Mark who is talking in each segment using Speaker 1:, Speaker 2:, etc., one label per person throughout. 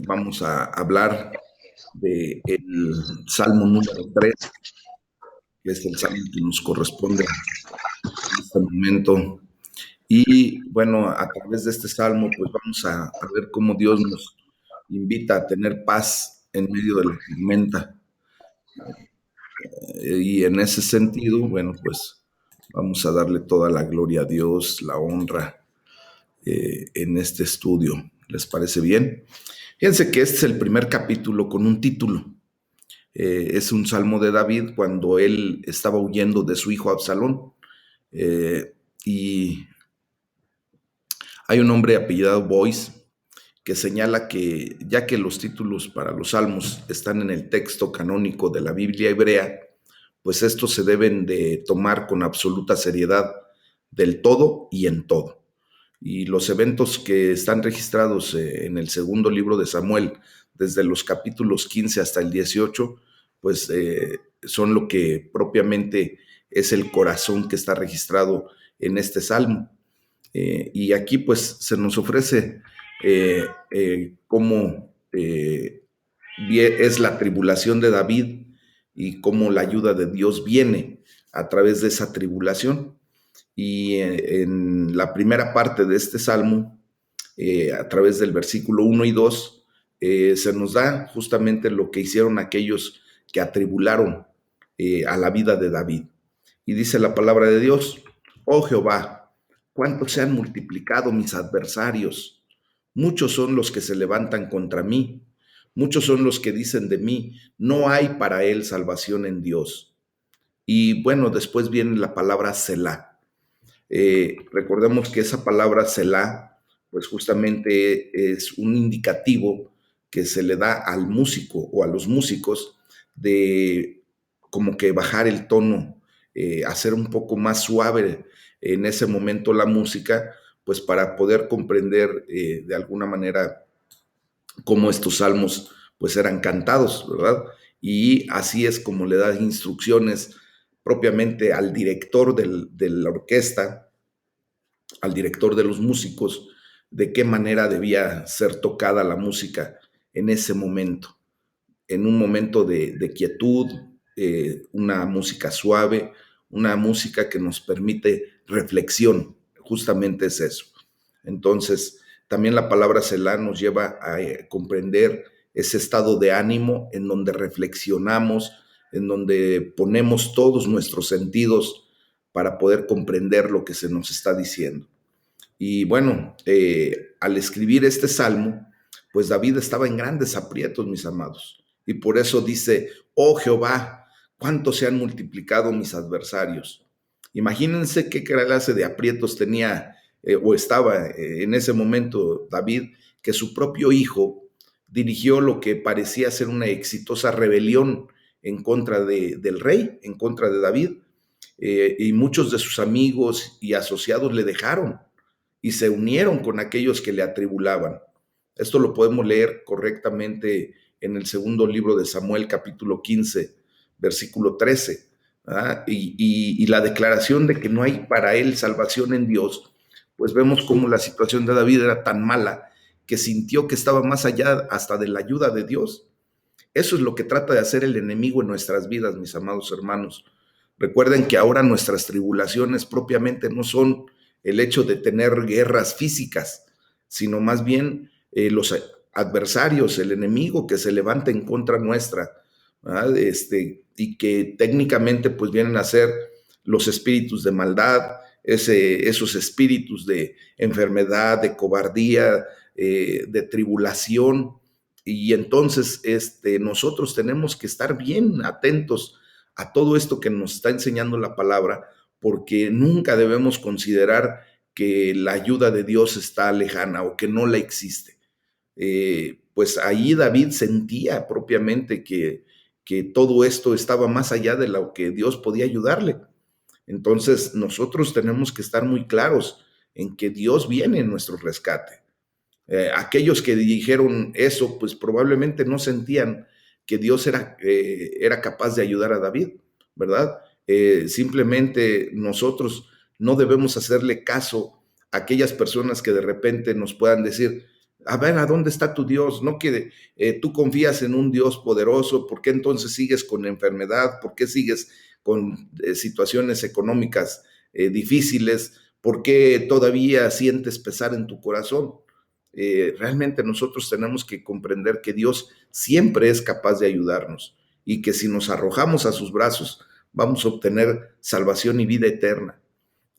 Speaker 1: Vamos a hablar del Salmo número 3, que es el salmo que nos corresponde en este momento. Y bueno, a través de este salmo, pues vamos a ver cómo Dios nos invita a tener paz en medio de la tormenta. Y en ese sentido, bueno, pues vamos a darle toda la gloria a Dios, la honra en este estudio. ¿Les parece bien? Fíjense que este es el primer capítulo con un título. Es un salmo de David cuando él estaba huyendo de su hijo Absalón. Y hay un hombre apellidado Boyce que señala que ya que los títulos para los salmos están en el texto canónico de la Biblia hebrea, pues estos se deben de tomar con absoluta seriedad del todo y en todo. Y los eventos que están registrados en el segundo libro de Samuel, desde los capítulos 15 hasta el 18, pues son lo que propiamente es el corazón que está registrado en este salmo. Y aquí pues se nos ofrece cómo es la tribulación de David y cómo la ayuda de Dios viene a través de esa tribulación. Y en la primera parte de este salmo, a través del versículo 1 y 2, se nos da justamente lo que hicieron aquellos que atribularon a la vida de David. Y dice la palabra de Dios: oh Jehová, cuánto se han multiplicado mis adversarios. Muchos son los que se levantan contra mí. Muchos son los que dicen de mí: no hay para él salvación en Dios. Y bueno, después viene la palabra Selah. Recordemos que esa palabra Selah, pues justamente es un indicativo que se le da al músico o a los músicos de como que bajar el tono, hacer un poco más suave en ese momento la música, pues para poder comprender de alguna manera cómo estos salmos pues eran cantados, ¿verdad? Y así es como le da instrucciones propiamente al director de la orquesta, al director de los músicos, de qué manera debía ser tocada la música en ese momento, en un momento de quietud, una música suave, una música que nos permite reflexión, justamente es eso. Entonces, también la palabra Selah nos lleva a comprender ese estado de ánimo en donde reflexionamos, en donde ponemos todos nuestros sentidos para poder comprender lo que se nos está diciendo. Y bueno, al escribir este salmo, pues David estaba en grandes aprietos, mis amados. Y por eso dice: oh Jehová, cuánto se han multiplicado mis adversarios. Imagínense qué clase de aprietos tenía o estaba en ese momento David, que su propio hijo dirigió lo que parecía ser una exitosa rebelión en contra del rey, en contra de David, y muchos de sus amigos y asociados le dejaron y se unieron con aquellos que le atribulaban. Esto lo podemos leer correctamente en el segundo libro de Samuel, capítulo 15, versículo 13. ¿Ah? Y la declaración de que no hay para él salvación en Dios, pues vemos cómo la situación de David era tan mala que sintió que estaba más allá hasta de la ayuda de Dios. Eso es lo que trata de hacer el enemigo en nuestras vidas, mis amados hermanos. Recuerden que ahora nuestras tribulaciones propiamente no son el hecho de tener guerras físicas, sino más bien los adversarios, el enemigo que se levanta en contra nuestra, ¿verdad? Y que técnicamente pues vienen a ser los espíritus de maldad, esos espíritus de enfermedad, de cobardía, de tribulación. Y entonces nosotros tenemos que estar bien atentos a todo esto que nos está enseñando la palabra, porque nunca debemos considerar que la ayuda de Dios está lejana o que no la existe. Pues ahí David sentía propiamente que todo esto estaba más allá de lo que Dios podía ayudarle. Entonces nosotros tenemos que estar muy claros en que Dios viene en nuestro rescate. Aquellos que dijeron eso, pues probablemente no sentían que Dios era capaz de ayudar a David, ¿verdad? Simplemente nosotros no debemos hacerle caso a aquellas personas que de repente nos puedan decir: A ver, ¿a dónde está tu Dios? No que tú confías en un Dios poderoso, ¿por qué entonces sigues con enfermedad? ¿Por qué sigues con situaciones económicas difíciles? ¿Por qué todavía sientes pesar en tu corazón? Realmente nosotros tenemos que comprender que Dios siempre es capaz de ayudarnos y que si nos arrojamos a sus brazos vamos a obtener salvación y vida eterna.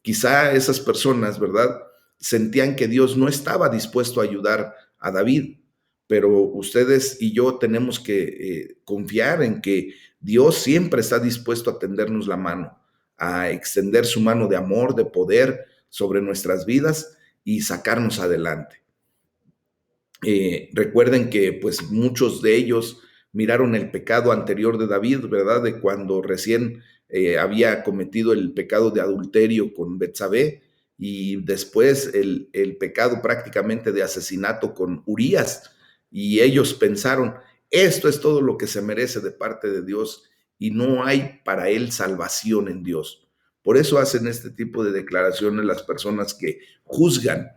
Speaker 1: Quizá esas personas, ¿verdad? Sentían que Dios no estaba dispuesto a ayudar a David, pero ustedes y yo tenemos que confiar en que Dios siempre está dispuesto a tendernos la mano, a extender su mano de amor, de poder sobre nuestras vidas y sacarnos adelante. Recuerden que pues muchos de ellos miraron el pecado anterior de David, ¿verdad? De cuando recién había cometido el pecado de adulterio con Betsabé y después el pecado prácticamente de asesinato con Urías. Y ellos pensaron, esto es todo lo que se merece de parte de Dios y no hay para él salvación en Dios. Por eso hacen este tipo de declaraciones las personas que juzgan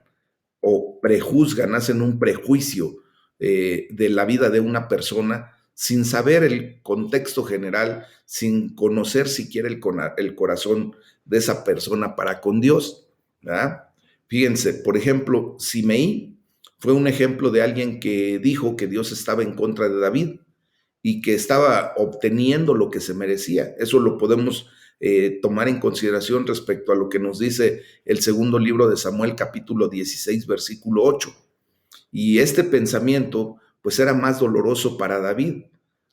Speaker 1: o prejuzgan, hacen un prejuicio de la vida de una persona sin saber el contexto general, sin conocer siquiera el corazón de esa persona para con Dios, ¿verdad? Fíjense, por ejemplo, Simei fue un ejemplo de alguien que dijo que Dios estaba en contra de David y que estaba obteniendo lo que se merecía. Eso lo podemos tomar en consideración respecto a lo que nos dice el segundo libro de Samuel, capítulo 16, versículo 8. Y este pensamiento, pues era más doloroso para David.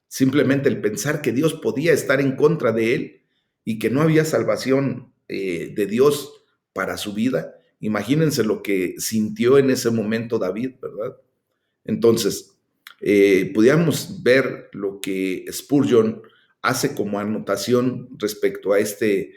Speaker 1: Simplemente el pensar que Dios podía estar en contra de él y que no había salvación de Dios para su vida. Imagínense lo que sintió en ese momento David, ¿verdad? Entonces, pudiéramos ver lo que Spurgeon hace como anotación respecto a este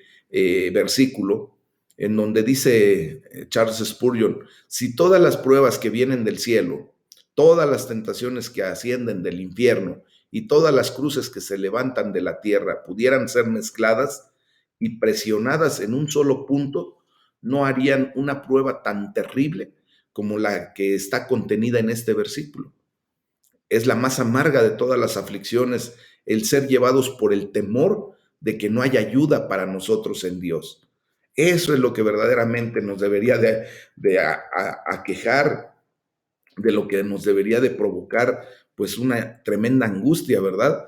Speaker 1: versículo, en donde dice Charles Spurgeon, si todas las pruebas que vienen del cielo, todas las tentaciones que ascienden del infierno y todas las cruces que se levantan de la tierra pudieran ser mezcladas y presionadas en un solo punto, no harían una prueba tan terrible como la que está contenida en este versículo. Es la más amarga de todas las aflicciones, el ser llevados por el temor de que no haya ayuda para nosotros en Dios. Eso es lo que verdaderamente nos debería de aquejar, de lo que nos debería de provocar pues una tremenda angustia, ¿verdad?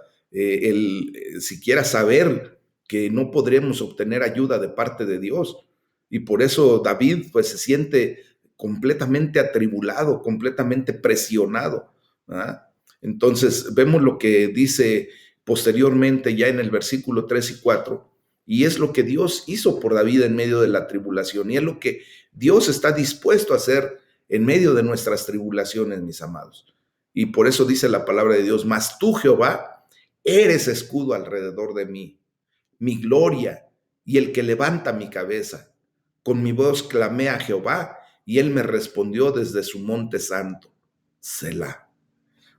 Speaker 1: Siquiera saber que no podremos obtener ayuda de parte de Dios. Y por eso David pues se siente completamente atribulado, completamente presionado. ¿Ah? Entonces vemos lo que dice posteriormente ya en el versículo 3 y 4, y es lo que Dios hizo por David en medio de la tribulación, y es lo que Dios está dispuesto a hacer en medio de nuestras tribulaciones, mis amados. Y por eso dice la palabra de Dios, mas tú, Jehová, eres escudo alrededor de mí, mi gloria y el que levanta mi cabeza. Con mi voz clamé a Jehová y él me respondió desde su monte santo. Selah.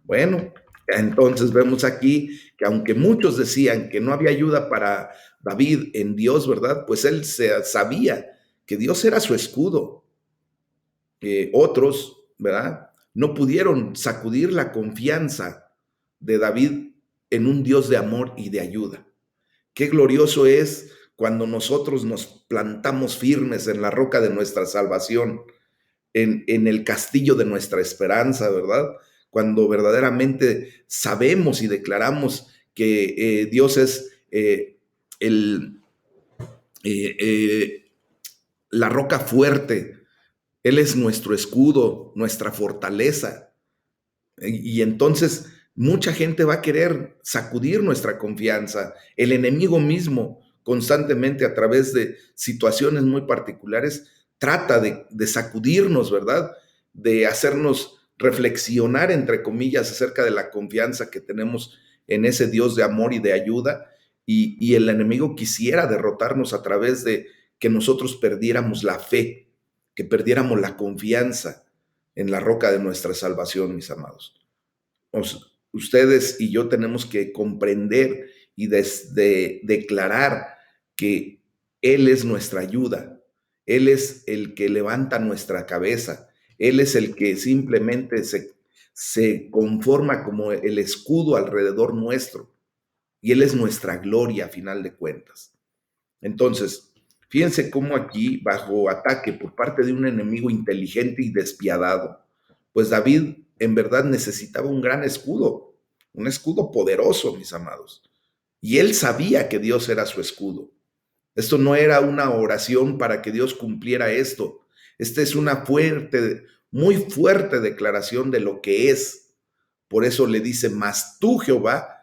Speaker 1: Bueno, entonces vemos aquí que aunque muchos decían que no había ayuda para David en Dios, ¿verdad? Pues él sabía que Dios era su escudo. Otros, ¿verdad? No pudieron sacudir la confianza de David en un Dios de amor y de ayuda. Qué glorioso es cuando nosotros nos plantamos firmes en la roca de nuestra salvación, en el castillo de nuestra esperanza, ¿verdad? Cuando verdaderamente sabemos y declaramos que Dios es el, eh, eh, la roca fuerte, Él es nuestro escudo, nuestra fortaleza. Y entonces mucha gente va a querer sacudir nuestra confianza. El enemigo mismo constantemente a través de situaciones muy particulares trata de sacudirnos, ¿verdad? De hacernos reflexionar, entre comillas, acerca de la confianza que tenemos en ese Dios de amor y de ayuda. Y el enemigo quisiera derrotarnos a través de que nosotros perdiéramos la fe, que perdiéramos la confianza en la roca de nuestra salvación, mis amados. Ustedes y yo tenemos que comprender y declarar que Él es nuestra ayuda, Él es el que levanta nuestra cabeza, Él es el que simplemente se conforma como el escudo alrededor nuestro y Él es nuestra gloria a final de cuentas. Entonces, fíjense cómo aquí, bajo ataque por parte de un enemigo inteligente y despiadado, pues David en verdad necesitaba un escudo poderoso, mis amados. Y él sabía que Dios era su escudo. Esto no era una oración para que Dios cumpliera esto. Esta es una fuerte, muy fuerte declaración de lo que es. Por eso le dice, mas tú, Jehová,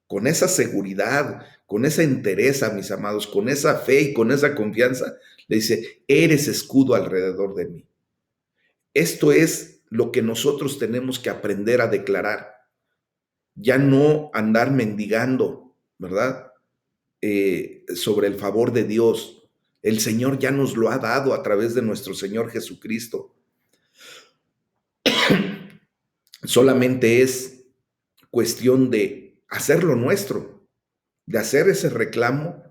Speaker 1: con esa seguridad, con esa entereza, mis amados, con esa fe y con esa confianza, le dice, eres escudo alrededor de mí. Esto es lo que nosotros tenemos que aprender a declarar. Ya no andar mendigando, ¿verdad? Sobre el favor de Dios. El Señor ya nos lo ha dado a través de nuestro Señor Jesucristo. Solamente es cuestión de hacerlo nuestro, de hacer ese reclamo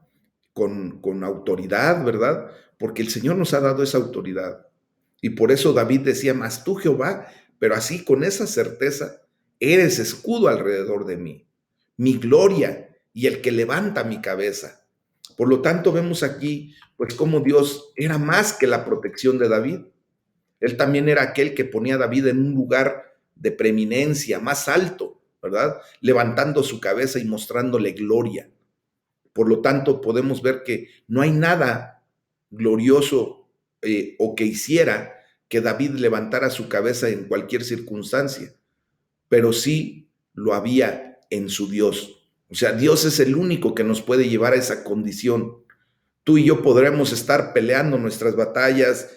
Speaker 1: con autoridad, ¿verdad? Porque el Señor nos ha dado esa autoridad. Y por eso David decía, mas tú, Jehová, pero así con esa certeza, eres escudo alrededor de mí, mi gloria y el que levanta mi cabeza. Por lo tanto, vemos aquí, pues, cómo Dios era más que la protección de David. Él también era aquel que ponía a David en un lugar de preeminencia, más alto, ¿verdad? Levantando su cabeza y mostrándole gloria. Por lo tanto, podemos ver que no hay nada glorioso o que hiciera que David levantara su cabeza en cualquier circunstancia, pero sí lo había en su Dios. O sea, Dios es el único que nos puede llevar a esa condición. Tú y yo podremos estar peleando nuestras batallas,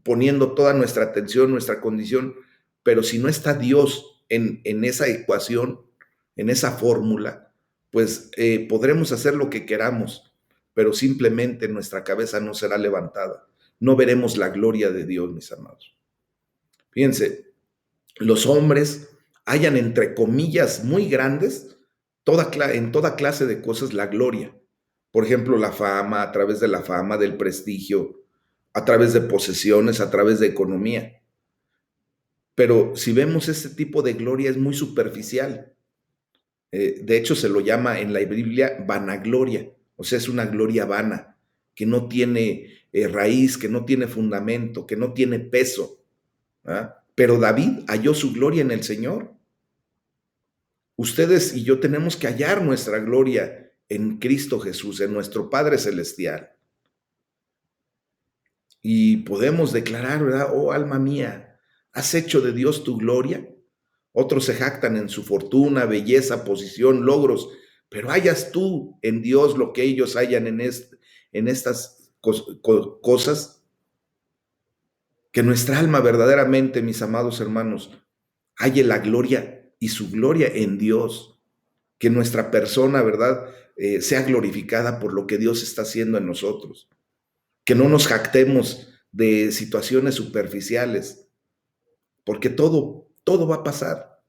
Speaker 1: poniendo toda nuestra atención, nuestra condición, pero si no está Dios en esa ecuación, en esa fórmula, pues podremos hacer lo que queramos, pero simplemente nuestra cabeza no será levantada. No veremos la gloria de Dios, mis amados. Fíjense, los hombres hallan entre comillas muy grandes en toda clase de cosas la gloria. Por ejemplo, la fama, a través de la fama, del prestigio, a través de posesiones, a través de economía. Pero si vemos este tipo de gloria es muy superficial. De hecho, se lo llama en la Biblia vanagloria, o sea, es una gloria vana, que no tiene raíz, que no tiene fundamento, que no tiene peso. ¿Ah? Pero David halló su gloria en el Señor. Ustedes y yo tenemos que hallar nuestra gloria en Cristo Jesús, en nuestro Padre Celestial. Y podemos declarar, ¿verdad? Oh, alma mía, ¿has hecho de Dios tu gloria? Otros se jactan en su fortuna, belleza, posición, logros, pero hallas tú en Dios lo que ellos hallan en estas cosas. Que nuestra alma verdaderamente, mis amados hermanos, halle la gloria y su gloria en Dios. Que nuestra persona, ¿verdad? Sea glorificada por lo que Dios está haciendo en nosotros. Que no nos jactemos de situaciones superficiales, porque todo va a pasar.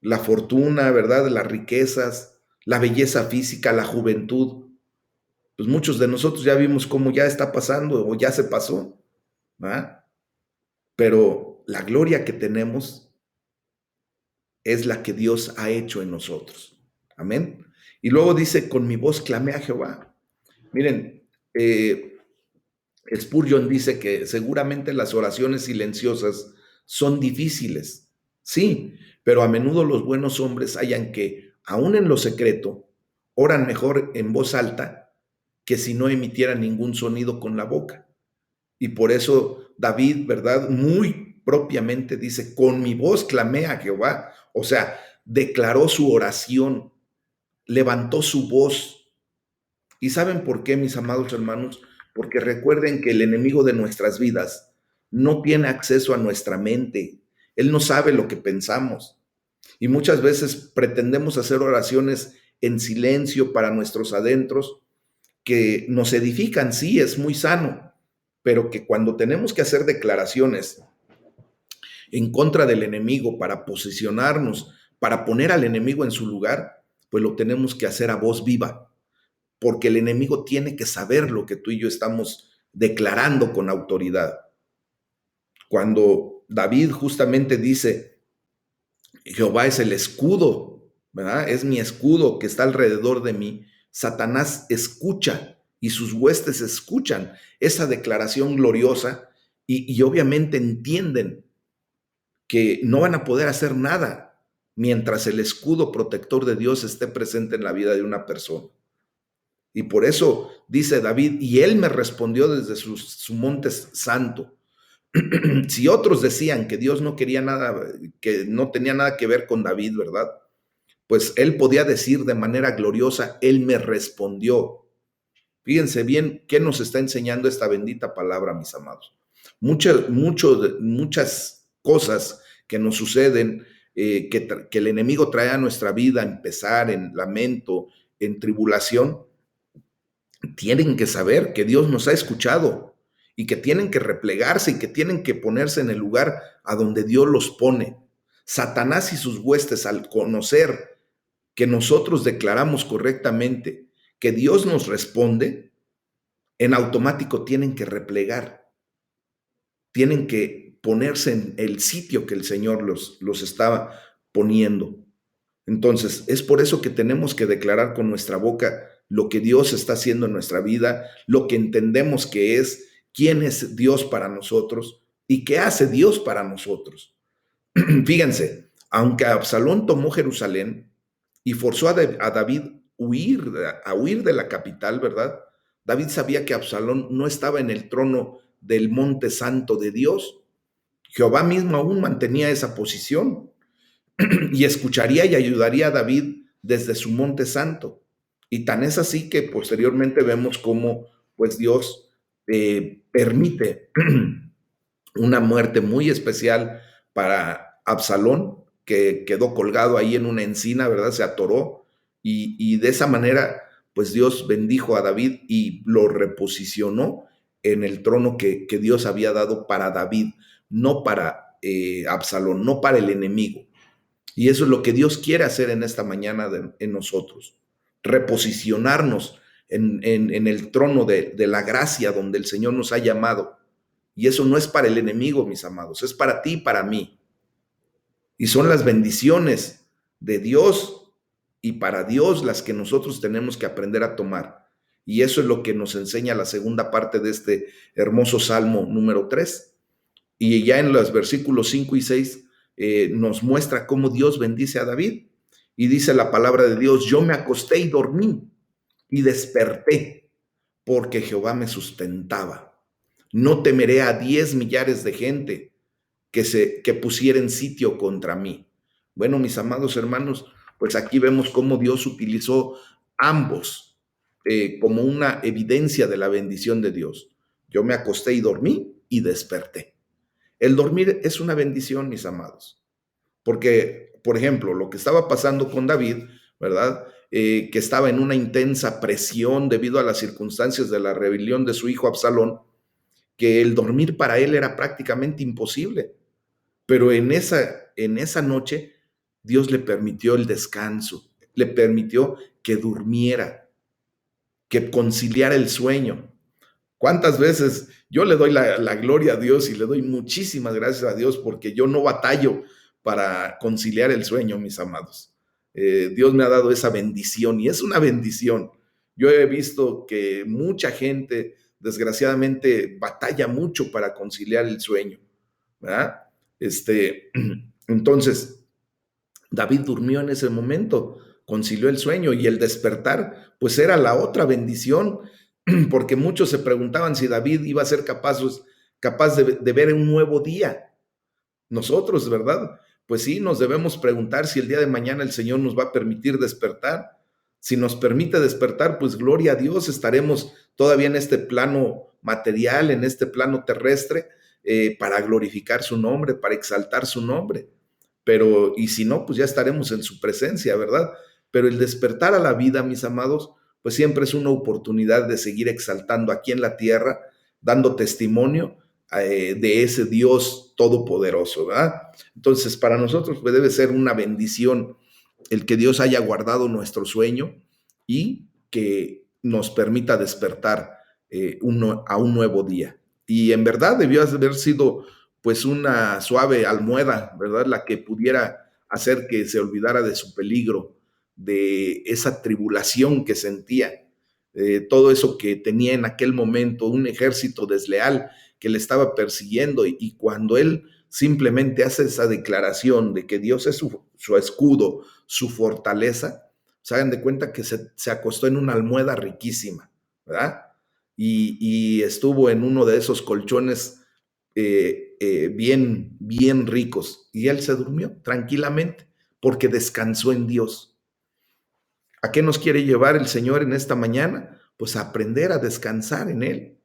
Speaker 1: La fortuna, ¿verdad? Las riquezas, la belleza física, la juventud. Pues muchos de nosotros ya vimos cómo ya está pasando o ya se pasó, ¿verdad? Pero la gloria que tenemos es la que Dios ha hecho en nosotros. Amén. Y luego dice, con mi voz clamé a Jehová. Miren, Spurgeon dice que seguramente las oraciones silenciosas son difíciles, sí, pero a menudo los buenos hombres hallan que, aún en lo secreto, oran mejor en voz alta que si no emitieran ningún sonido con la boca. Y por eso David, ¿verdad? Muy propiamente dice, con mi voz clamé a Jehová, o sea, declaró su oración, levantó su voz. ¿Y saben por qué, mis amados hermanos? Porque recuerden que el enemigo de nuestras vidas no tiene acceso a nuestra mente. Él no sabe lo que pensamos. Y muchas veces pretendemos hacer oraciones en silencio para nuestros adentros que nos edifican, sí, es muy sano, pero que cuando tenemos que hacer declaraciones en contra del enemigo para posicionarnos, para poner al enemigo en su lugar, pues lo tenemos que hacer a voz viva, porque el enemigo tiene que saber lo que tú y yo estamos declarando con autoridad. Cuando David justamente dice, Jehová es el escudo, ¿verdad? Es mi escudo que está alrededor de mí. Satanás escucha y sus huestes escuchan esa declaración gloriosa y obviamente entienden que no van a poder hacer nada mientras el escudo protector de Dios esté presente en la vida de una persona. Y por eso dice David, y él me respondió desde su monte santo. Si otros decían que Dios no quería nada, que no tenía nada que ver con David, ¿verdad? Pues él podía decir de manera gloriosa, él me respondió. Fíjense bien qué nos está enseñando esta bendita palabra, mis amados. Muchas cosas que nos suceden, que el enemigo trae a nuestra vida, en pesar, en lamento, en tribulación, tienen que saber que Dios nos ha escuchado y que tienen que replegarse y que tienen que ponerse en el lugar a donde Dios los pone. Satanás y sus huestes, al conocer que nosotros declaramos correctamente que Dios nos responde, en automático tienen que replegar, tienen que ponerse en el sitio que el Señor los estaba poniendo. Entonces, es por eso que tenemos que declarar con nuestra boca lo que Dios está haciendo en nuestra vida, lo que entendemos que es, quién es Dios para nosotros y qué hace Dios para nosotros. Fíjense, aunque Absalón tomó Jerusalén y forzó a David a huir de la capital, ¿verdad? David sabía que Absalón no estaba en el trono del monte santo de Dios. Jehová mismo aún mantenía esa posición y escucharía y ayudaría a David desde su monte santo. Y tan es así que posteriormente vemos cómo pues Dios permite una muerte muy especial para Absalón, que quedó colgado ahí en una encina, ¿verdad? Se atoró y de esa manera pues Dios bendijo a David y lo reposicionó en el trono que Dios había dado para David, no para Absalón, no para el enemigo. Y eso es lo que Dios quiere hacer en esta mañana en nosotros, reposicionarnos en el trono de la gracia donde el Señor nos ha llamado. Y eso no es para el enemigo, mis amados, es para ti y para mí. Y son las bendiciones de Dios y para Dios las que nosotros tenemos que aprender a tomar. Y eso es lo que nos enseña la segunda parte de este hermoso Salmo número 3. Y ya en los versículos 5 y 6 nos muestra cómo Dios bendice a David. Y dice la palabra de Dios, yo me acosté y dormí y desperté porque Jehová me sustentaba. No temeré a 10 millares de gente que pusieren sitio contra mí. Bueno, mis amados hermanos, pues aquí vemos cómo Dios utilizó ambos como una evidencia de la bendición de Dios. Yo me acosté y dormí y desperté. El dormir es una bendición, mis amados, porque, por ejemplo, lo que estaba pasando con David, ¿verdad? Que estaba en una intensa presión debido a las circunstancias de la rebelión de su hijo Absalón, que el dormir para él era prácticamente imposible. Pero en esa noche Dios le permitió el descanso, le permitió que durmiera, que conciliara el sueño. ¿Cuántas veces yo le doy la gloria a Dios y le doy muchísimas gracias a Dios porque yo no batallo para conciliar el sueño, mis amados? Dios me ha dado esa bendición y es una bendición. Yo he visto que mucha gente, desgraciadamente, batalla mucho para conciliar el sueño, ¿verdad? Entonces, David durmió en ese momento, concilió el sueño y el despertar, pues era la otra bendición, porque muchos se preguntaban si David iba a ser capaz de ver un nuevo día. Nosotros, ¿verdad? Pues sí, nos debemos preguntar si el día de mañana el Señor nos va a permitir despertar. Si nos permite despertar, pues gloria a Dios, estaremos todavía en este plano material, en este plano terrestre, para glorificar su nombre, para exaltar su nombre. Pero, y si no, pues ya estaremos en su presencia, ¿verdad? Pero el despertar a la vida, mis amados, pues siempre es una oportunidad de seguir exaltando aquí en la tierra, dando testimonio de ese Dios todopoderoso, ¿verdad? Entonces, para nosotros pues, debe ser una bendición el que Dios haya guardado nuestro sueño y que nos permita despertar a un nuevo día. Y en verdad debió haber sido pues una suave almohada, ¿verdad? La que pudiera hacer que se olvidara de su peligro, de esa tribulación que sentía, todo eso que tenía en aquel momento, un ejército desleal que le estaba persiguiendo, y cuando él simplemente hace esa declaración de que Dios es su escudo, su fortaleza, se hagan de cuenta que se acostó en una almohada riquísima, ¿verdad? Y estuvo en uno de esos colchones bien, bien ricos. Y él se durmió tranquilamente porque descansó en Dios. ¿A qué nos quiere llevar el Señor en esta mañana? Pues a aprender a descansar en Él.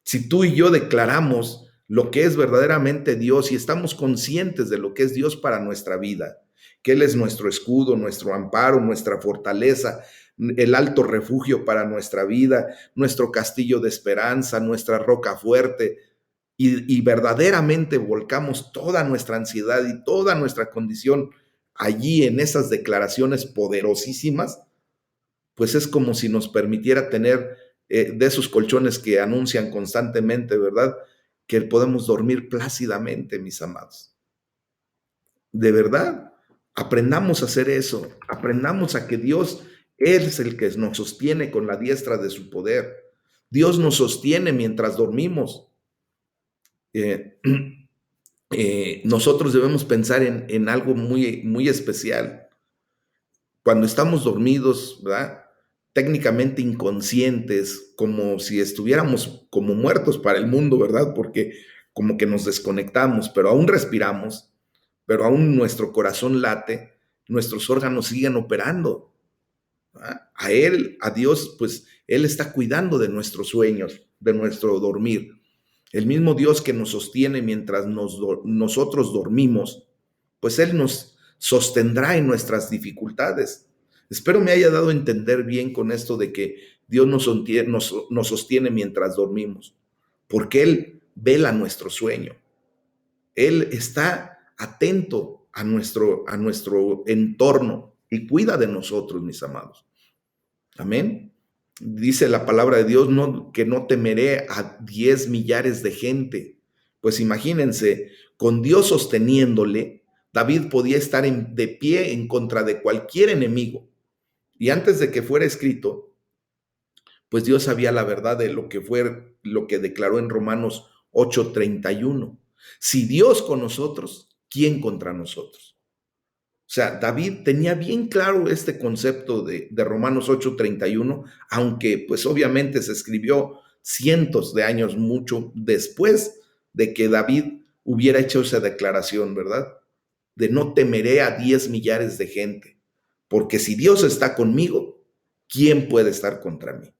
Speaker 1: Si tú y yo declaramos lo que es verdaderamente Dios y estamos conscientes de lo que es Dios para nuestra vida, que Él es nuestro escudo, nuestro amparo, nuestra fortaleza, el alto refugio para nuestra vida, nuestro castillo de esperanza, nuestra roca fuerte, y verdaderamente volcamos toda nuestra ansiedad y toda nuestra condición allí en esas declaraciones poderosísimas, pues es como si nos permitiera tener de esos colchones que anuncian constantemente, ¿verdad? Que podemos dormir plácidamente, mis amados. De verdad, aprendamos a hacer eso, aprendamos a que Dios es el que nos sostiene con la diestra de su poder. Dios nos sostiene mientras dormimos. Eh, nosotros debemos pensar en algo muy, muy especial. Cuando estamos dormidos, ¿verdad? Técnicamente inconscientes, como si estuviéramos como muertos para el mundo, ¿verdad? Porque como que nos desconectamos, pero aún respiramos, pero aún nuestro corazón late, nuestros órganos siguen operando. ¿Verdad? A Él, a Dios, pues Él está cuidando de nuestros sueños, de nuestro dormir. El mismo Dios que nos sostiene mientras nosotros dormimos, pues Él nos sostendrá en nuestras dificultades. Espero me haya dado a entender bien con esto de que Dios nos sostiene mientras dormimos, porque Él vela nuestro sueño. Él está atento a nuestro entorno y cuida de nosotros, mis amados. Amén. Dice la palabra de Dios que no temeré a 10 millares de gente. Pues imagínense, con Dios sosteniéndole, David podía estar de pie en contra de cualquier enemigo. Y antes de que fuera escrito, pues Dios sabía la verdad de lo que declaró en Romanos 8:31. Si Dios con nosotros, ¿quién contra nosotros? O sea, David tenía bien claro este concepto de Romanos 8:31, aunque pues obviamente se escribió cientos de años mucho después de que David hubiera hecho esa declaración, ¿verdad? De no temeré a 10 millares de gente, porque si Dios está conmigo, ¿quién puede estar contra mí?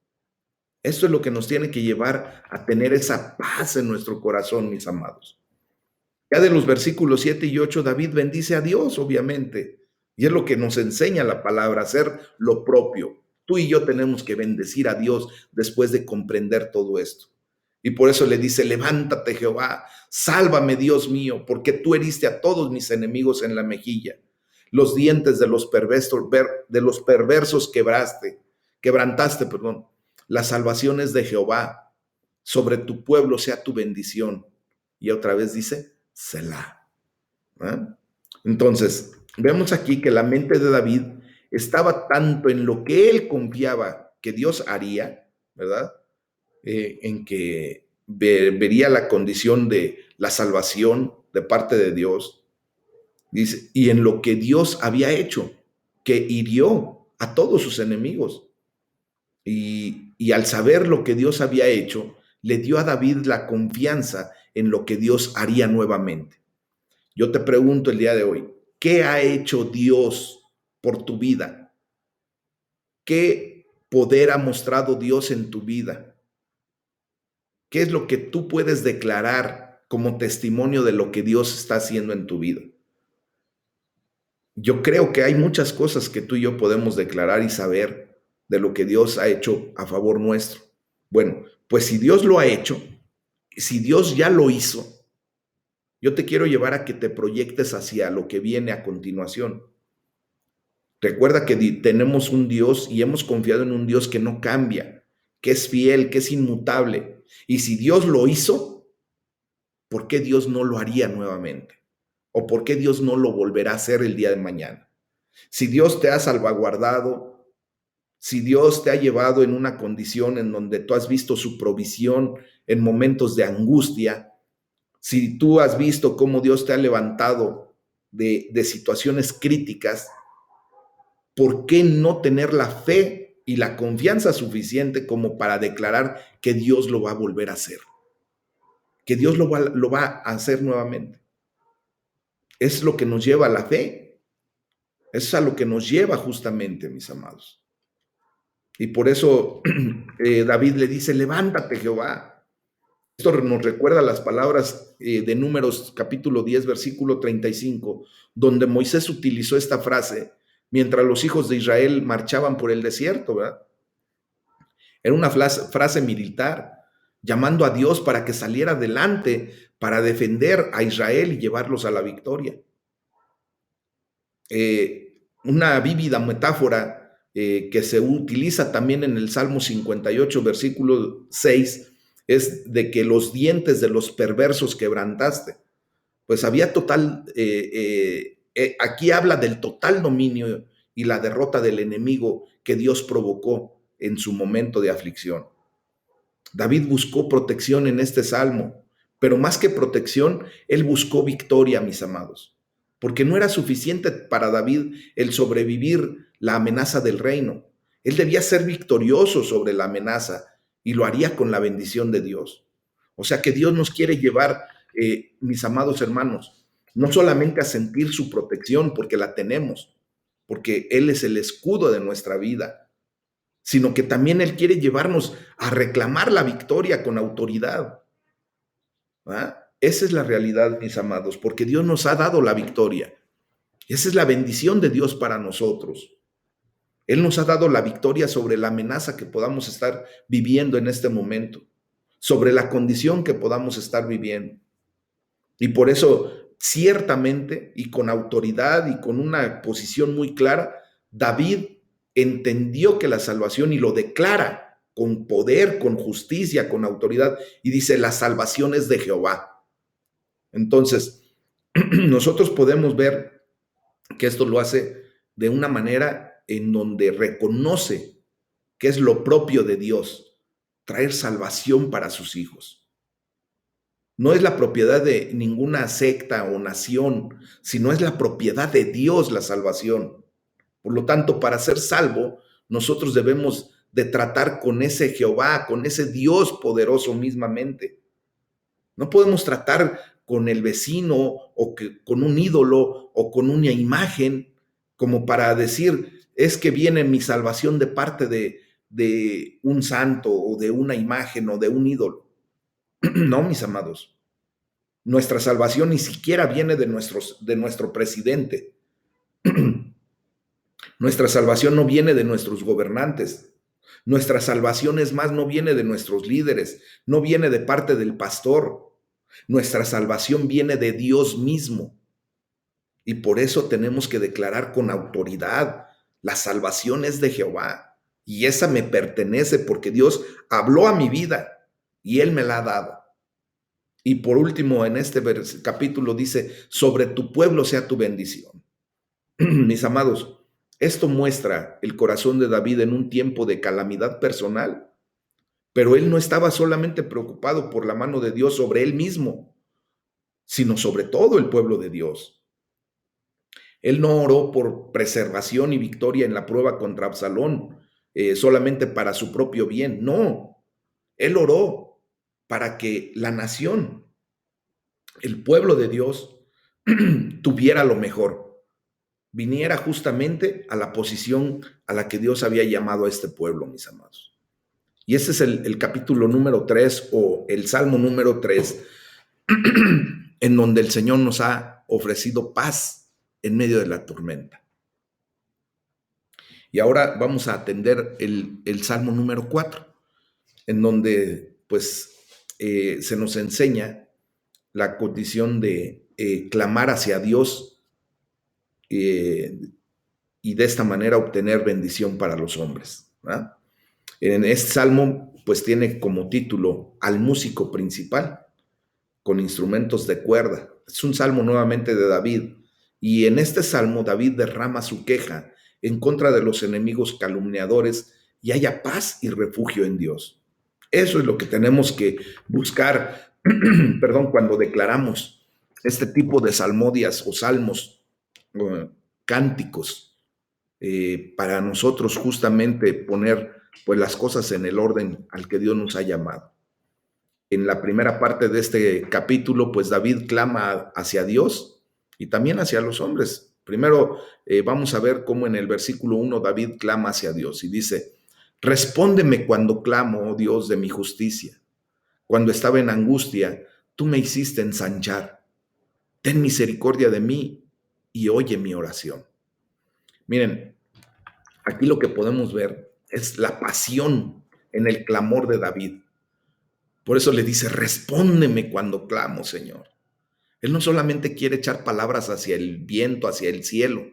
Speaker 1: Esto es lo que nos tiene que llevar a tener esa paz en nuestro corazón, mis amados. Ya de los versículos 7 y 8, David bendice a Dios, obviamente. Y es lo que nos enseña la palabra, hacer lo propio. Tú y yo tenemos que bendecir a Dios después de comprender todo esto. Y por eso le dice, levántate Jehová, sálvame Dios mío, porque tú heriste a todos mis enemigos en la mejilla. Los dientes de los perversos quebrantaste, perdón. Las salvaciones de Jehová, sobre tu pueblo sea tu bendición. Y otra vez dice, Selah. ¿Eh? Entonces, vemos aquí que la mente de David estaba tanto en lo que él confiaba que Dios haría, ¿verdad? En que vería la condición de la salvación de parte de Dios, dice, y en lo que Dios había hecho, que hirió a todos sus enemigos. Y al saber lo que Dios había hecho, le dio a David la confianza en lo que Dios haría nuevamente. Yo te pregunto el día de hoy, ¿qué ha hecho Dios por tu vida? ¿Qué poder ha mostrado Dios en tu vida? ¿Qué es lo que tú puedes declarar como testimonio de lo que Dios está haciendo en tu vida? Yo creo que hay muchas cosas que tú y yo podemos declarar y saber de lo que Dios ha hecho a favor nuestro. Bueno, pues si Dios lo ha hecho, si Dios ya lo hizo, yo te quiero llevar a que te proyectes hacia lo que viene a continuación. Recuerda que tenemos un Dios y hemos confiado en un Dios que no cambia, que es fiel, que es inmutable. Y si Dios lo hizo, ¿por qué Dios no lo haría nuevamente? ¿O por qué Dios no lo volverá a hacer el día de mañana? Si Dios te ha salvaguardado, si Dios te ha llevado en una condición en donde tú has visto su provisión en momentos de angustia, si tú has visto cómo Dios te ha levantado de situaciones críticas, ¿por qué no tener la fe y la confianza suficiente como para declarar que Dios lo va a volver a hacer? Que Dios lo va a hacer nuevamente. Es lo que nos lleva a la fe. Es a lo que nos lleva justamente, mis amados. Y por eso David le dice, levántate, Jehová. Esto nos recuerda las palabras de Números capítulo 10, versículo 35, donde Moisés utilizó esta frase mientras los hijos de Israel marchaban por el desierto, ¿verdad? Era una frase militar, llamando a Dios para que saliera adelante, para defender a Israel y llevarlos a la victoria. Una vívida metáfora que se utiliza también en el Salmo 58, versículo 6, es de que los dientes de los perversos quebrantaste. Pues había total, aquí habla del total dominio y la derrota del enemigo que Dios provocó en su momento de aflicción. David buscó protección en este salmo, pero más que protección, él buscó victoria, mis amados, porque no era suficiente para David el sobrevivir la amenaza del reino. Él debía ser victorioso sobre la amenaza y lo haría con la bendición de Dios. O sea que Dios nos quiere llevar, mis amados hermanos, no solamente a sentir su protección, porque la tenemos, porque Él es el escudo de nuestra vida, sino que también Él quiere llevarnos a reclamar la victoria con autoridad. ¿Ah? Esa es la realidad, mis amados, porque Dios nos ha dado la victoria. Esa es la bendición de Dios para nosotros. Él nos ha dado la victoria sobre la amenaza que podamos estar viviendo en este momento, sobre la condición que podamos estar viviendo. Y por eso, ciertamente, y con autoridad y con una posición muy clara, David entendió que la salvación y lo declara con poder, con justicia, con autoridad, y dice, la salvación es de Jehová. Entonces, nosotros podemos ver que esto lo hace de una manera en donde reconoce que es lo propio de Dios, traer salvación para sus hijos. No es la propiedad de ninguna secta o nación, sino es la propiedad de Dios la salvación. Por lo tanto, para ser salvo, nosotros debemos de tratar con ese Jehová, con ese Dios poderoso mismamente. No podemos tratar con el vecino o con un ídolo o con una imagen como para decir, es que viene mi salvación de parte de un santo o de una imagen o de un ídolo. No, mis amados. Nuestra salvación ni siquiera viene de nuestro presidente. Nuestra salvación no viene de nuestros gobernantes. Nuestra salvación, es más, no viene de nuestros líderes, no viene de parte del pastor. Nuestra salvación viene de Dios mismo. Y por eso tenemos que declarar con autoridad, la salvación es de Jehová y esa me pertenece porque Dios habló a mi vida y Él me la ha dado. Y por último, en este capítulo dice, sobre tu pueblo sea tu bendición. Mis amados, esto muestra el corazón de David en un tiempo de calamidad personal, pero él no estaba solamente preocupado por la mano de Dios sobre él mismo, sino sobre todo el pueblo de Dios. Él no oró por preservación y victoria en la prueba contra Absalón, solamente para su propio bien, no. Él oró para que la nación, el pueblo de Dios, tuviera lo mejor, viniera justamente a la posición a la que Dios había llamado a este pueblo, mis amados. Y ese es el capítulo número 3 o el salmo número 3, en donde el Señor nos ha ofrecido paz en medio de la tormenta. Y ahora vamos a atender el salmo número 4, en donde pues se nos enseña la condición de clamar hacia Dios y de esta manera obtener bendición para los hombres, ¿verdad? En este salmo pues tiene como título al músico principal. con instrumentos de cuerda. Es un salmo nuevamente de David. Y en este salmo David derrama su queja en contra de los enemigos calumniadores y haya paz y refugio en Dios. Eso es lo que tenemos que buscar, perdón, cuando declaramos este tipo de salmodias o salmos, cánticos, para nosotros justamente poner pues las cosas en el orden al que Dios nos ha llamado. En la primera parte de este capítulo, pues David clama hacia Dios y también hacia los hombres. Primero vamos a ver cómo en el versículo 1 David clama hacia Dios y dice: respóndeme cuando clamo, oh Dios de mi justicia. Cuando estaba en angustia, tú me hiciste ensanchar. Ten misericordia de mí y oye mi oración. Miren, aquí lo que podemos ver es la pasión en el clamor de David. Por eso le dice: respóndeme cuando clamo, Señor. Él no solamente quiere echar palabras hacia el viento, hacia el cielo.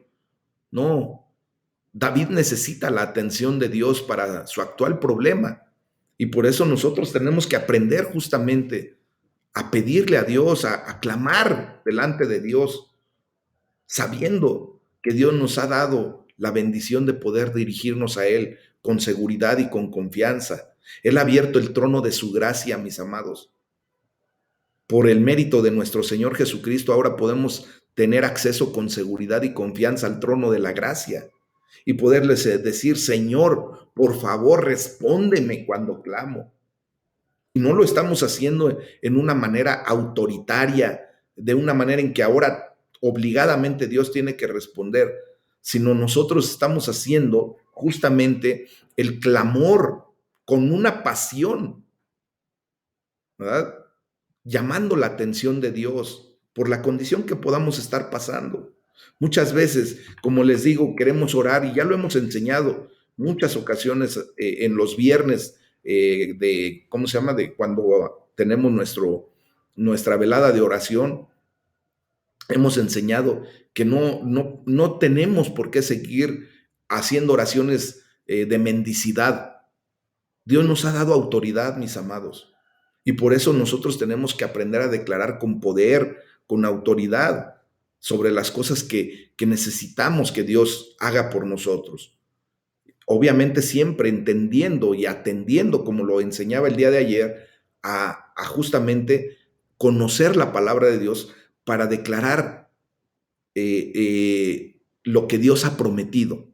Speaker 1: No, David necesita la atención de Dios para su actual problema. Y por eso nosotros tenemos que aprender justamente a pedirle a Dios, a clamar delante de Dios, sabiendo que Dios nos ha dado la bendición de poder dirigirnos a Él con seguridad y con confianza. Él ha abierto el trono de su gracia, mis amados. Por el mérito de nuestro Señor Jesucristo, ahora podemos tener acceso con seguridad y confianza al trono de la gracia y poderles decir: Señor, por favor, respóndeme cuando clamo. Y no lo estamos haciendo en una manera autoritaria, de una manera en que ahora obligadamente Dios tiene que responder, sino nosotros estamos haciendo justamente el clamor con una pasión, ¿verdad? Llamando la atención de Dios por la condición que podamos estar pasando. Muchas veces, como les digo, queremos orar y ya lo hemos enseñado muchas ocasiones en los viernes de, ¿cómo se llama? De cuando tenemos nuestra velada de oración. Hemos enseñado que no tenemos por qué seguir haciendo oraciones de mendicidad. Dios nos ha dado autoridad, mis amados. Y por eso nosotros tenemos que aprender a declarar con poder, con autoridad, sobre las cosas que necesitamos que Dios haga por nosotros. Obviamente siempre entendiendo y atendiendo, como lo enseñaba el día de ayer, a justamente conocer la palabra de Dios para declarar lo que Dios ha prometido,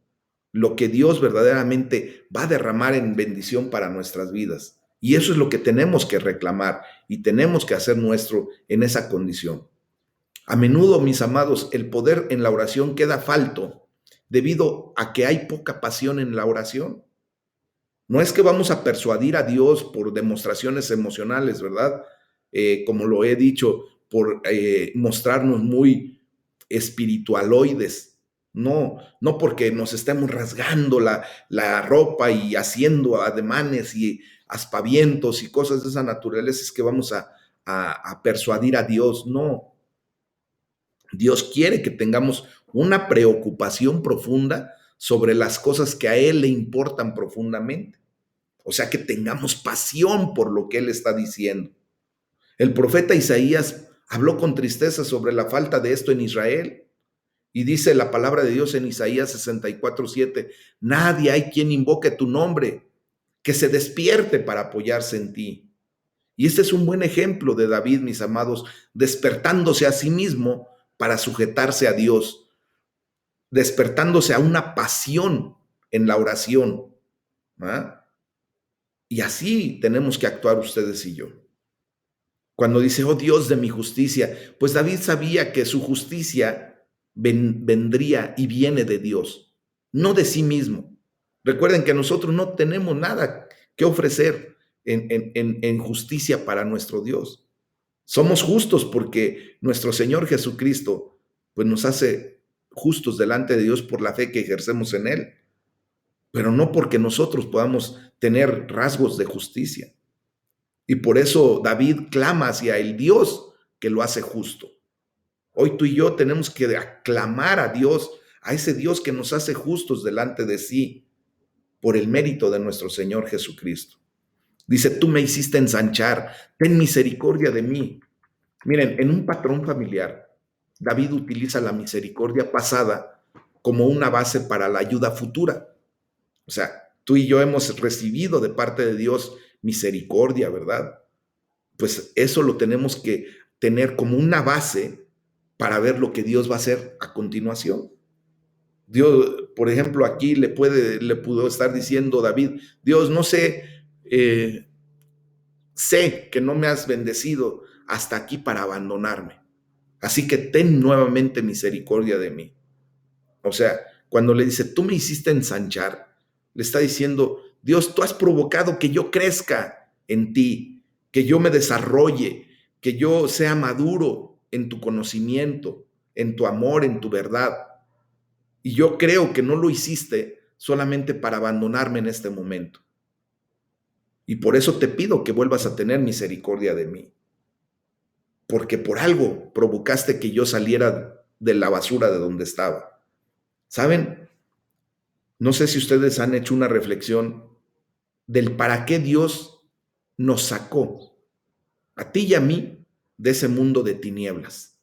Speaker 1: lo que Dios verdaderamente va a derramar en bendición para nuestras vidas. Y eso es lo que tenemos que reclamar y tenemos que hacer nuestro en esa condición. A menudo, mis amados, el poder en la oración queda falto debido a que hay poca pasión en la oración. No es que vamos a persuadir a Dios por demostraciones emocionales, ¿verdad? Como lo he dicho, por mostrarnos muy espiritualoides. No, no porque nos estemos rasgando la ropa y haciendo ademanes y aspavientos y cosas de esa naturaleza es que vamos a persuadir a Dios. No, Dios quiere que tengamos una preocupación profunda sobre las cosas que a Él le importan profundamente. O sea, que tengamos pasión por lo que Él está diciendo. El profeta Isaías habló con tristeza sobre la falta de esto en Israel. Y dice la palabra de Dios en Isaías 64:7, nadie hay quien invoque tu nombre, que se despierte para apoyarse en ti. Y este es un buen ejemplo de David, mis amados, despertándose a sí mismo para sujetarse a Dios, despertándose a una pasión en la oración. ¿Ah? Y así tenemos que actuar ustedes y yo. Cuando dice, oh Dios de mi justicia, pues David sabía que su justicia vendría y viene de Dios, no de sí mismo. Recuerden que nosotros no tenemos nada que ofrecer en justicia para nuestro Dios. Somos justos porque nuestro Señor Jesucristo pues nos hace justos delante de Dios por la fe que ejercemos en Él, pero no porque nosotros podamos tener rasgos de justicia. Y por eso David clama hacia el Dios que lo hace justo. Hoy tú y yo tenemos que aclamar a Dios, a ese Dios que nos hace justos delante de sí, por el mérito de nuestro Señor Jesucristo. Dice, tú me hiciste ensanchar, ten misericordia de mí. Miren, en un patrón familiar, David utiliza la misericordia pasada como una base para la ayuda futura. O sea, tú y yo hemos recibido de parte de Dios misericordia, ¿verdad? Pues eso lo tenemos que tener como una base para ver lo que Dios va a hacer a continuación. Dios, por ejemplo, aquí le pudo estar diciendo David, Dios, no sé, sé que no me has bendecido hasta aquí para abandonarme. Así que ten nuevamente misericordia de mí. O sea, cuando le dice, tú me hiciste ensanchar, le está diciendo, Dios, tú has provocado que yo crezca en ti, que yo me desarrolle, que yo sea maduro en tu conocimiento, en tu amor, en tu verdad. Y yo creo que no lo hiciste solamente para abandonarme en este momento. Y por eso te pido que vuelvas a tener misericordia de mí. Porque por algo provocaste que yo saliera de la basura de donde estaba. ¿Saben? No sé si ustedes han hecho una reflexión del para qué Dios nos sacó, a ti y a mí, de ese mundo de tinieblas,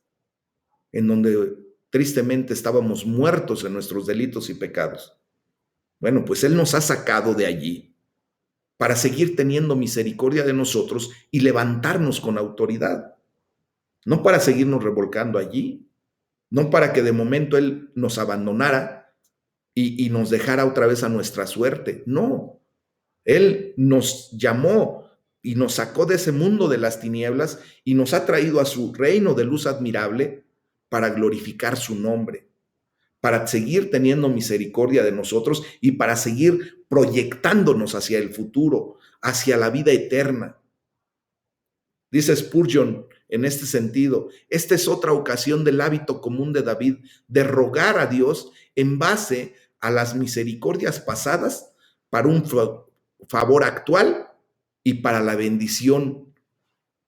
Speaker 1: en donde tristemente estábamos muertos en nuestros delitos y pecados. Bueno, pues Él nos ha sacado de allí para seguir teniendo misericordia de nosotros y levantarnos con autoridad, no para seguirnos revolcando allí, no para que de momento Él nos abandonara y nos dejara otra vez a nuestra suerte, no. Él nos llamó y nos sacó de ese mundo de las tinieblas y nos ha traído a su reino de luz admirable para glorificar su nombre, para seguir teniendo misericordia de nosotros y para seguir proyectándonos hacia el futuro, hacia la vida eterna. Dice Spurgeon en este sentido, esta es otra ocasión del hábito común de David de rogar a Dios en base a las misericordias pasadas para un favor actual y para la bendición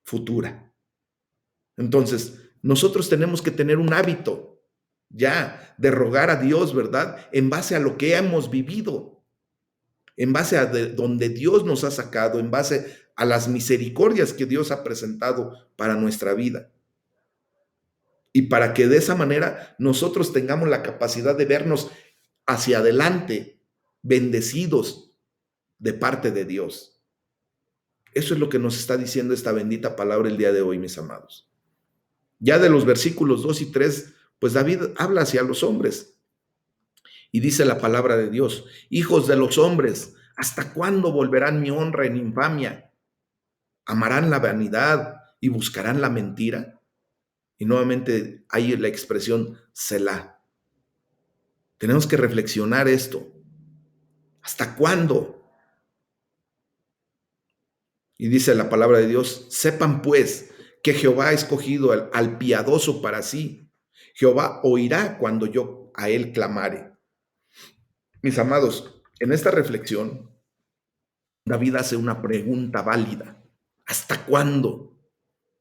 Speaker 1: futura. Entonces, nosotros tenemos que tener un hábito ya de rogar a Dios, ¿verdad? En base a lo que hemos vivido, en base a donde Dios nos ha sacado, en base a las misericordias que Dios ha presentado para nuestra vida. Y para que de esa manera nosotros tengamos la capacidad de vernos hacia adelante, bendecidos de parte de Dios. Eso es lo que nos está diciendo esta bendita palabra el día de hoy, mis amados. Ya de los versículos 2 y 3, pues David habla hacia los hombres y dice la palabra de Dios, hijos de los hombres, ¿hasta cuándo volverán mi honra en infamia? ¿Amarán la vanidad y buscarán la mentira? Y nuevamente hay la expresión Selah. Tenemos que reflexionar esto. ¿Hasta cuándo? Y dice la palabra de Dios, sepan pues que Jehová ha escogido al piadoso para sí. Jehová oirá cuando yo a él clamare. Mis amados, en esta reflexión, David hace una pregunta válida. ¿Hasta cuándo?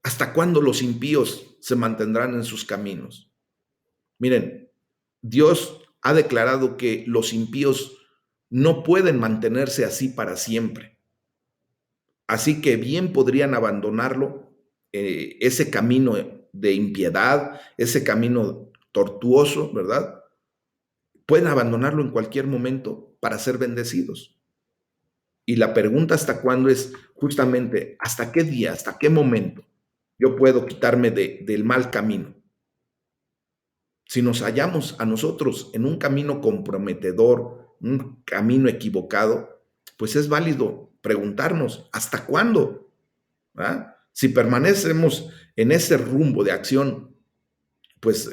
Speaker 1: ¿Hasta cuándo los impíos se mantendrán en sus caminos? Miren, Dios ha declarado que los impíos no pueden mantenerse así para siempre. Así que bien podrían abandonarlo, ese camino de impiedad, ese camino tortuoso, ¿verdad? Pueden abandonarlo en cualquier momento para ser bendecidos. Y la pregunta hasta cuándo es justamente, ¿hasta qué día, hasta qué momento yo puedo quitarme del mal camino? Si nos hallamos a nosotros en un camino comprometedor, un camino equivocado, pues es válido preguntarnos, ¿hasta cuándo? ¿Ah? Si permanecemos en ese rumbo de acción, pues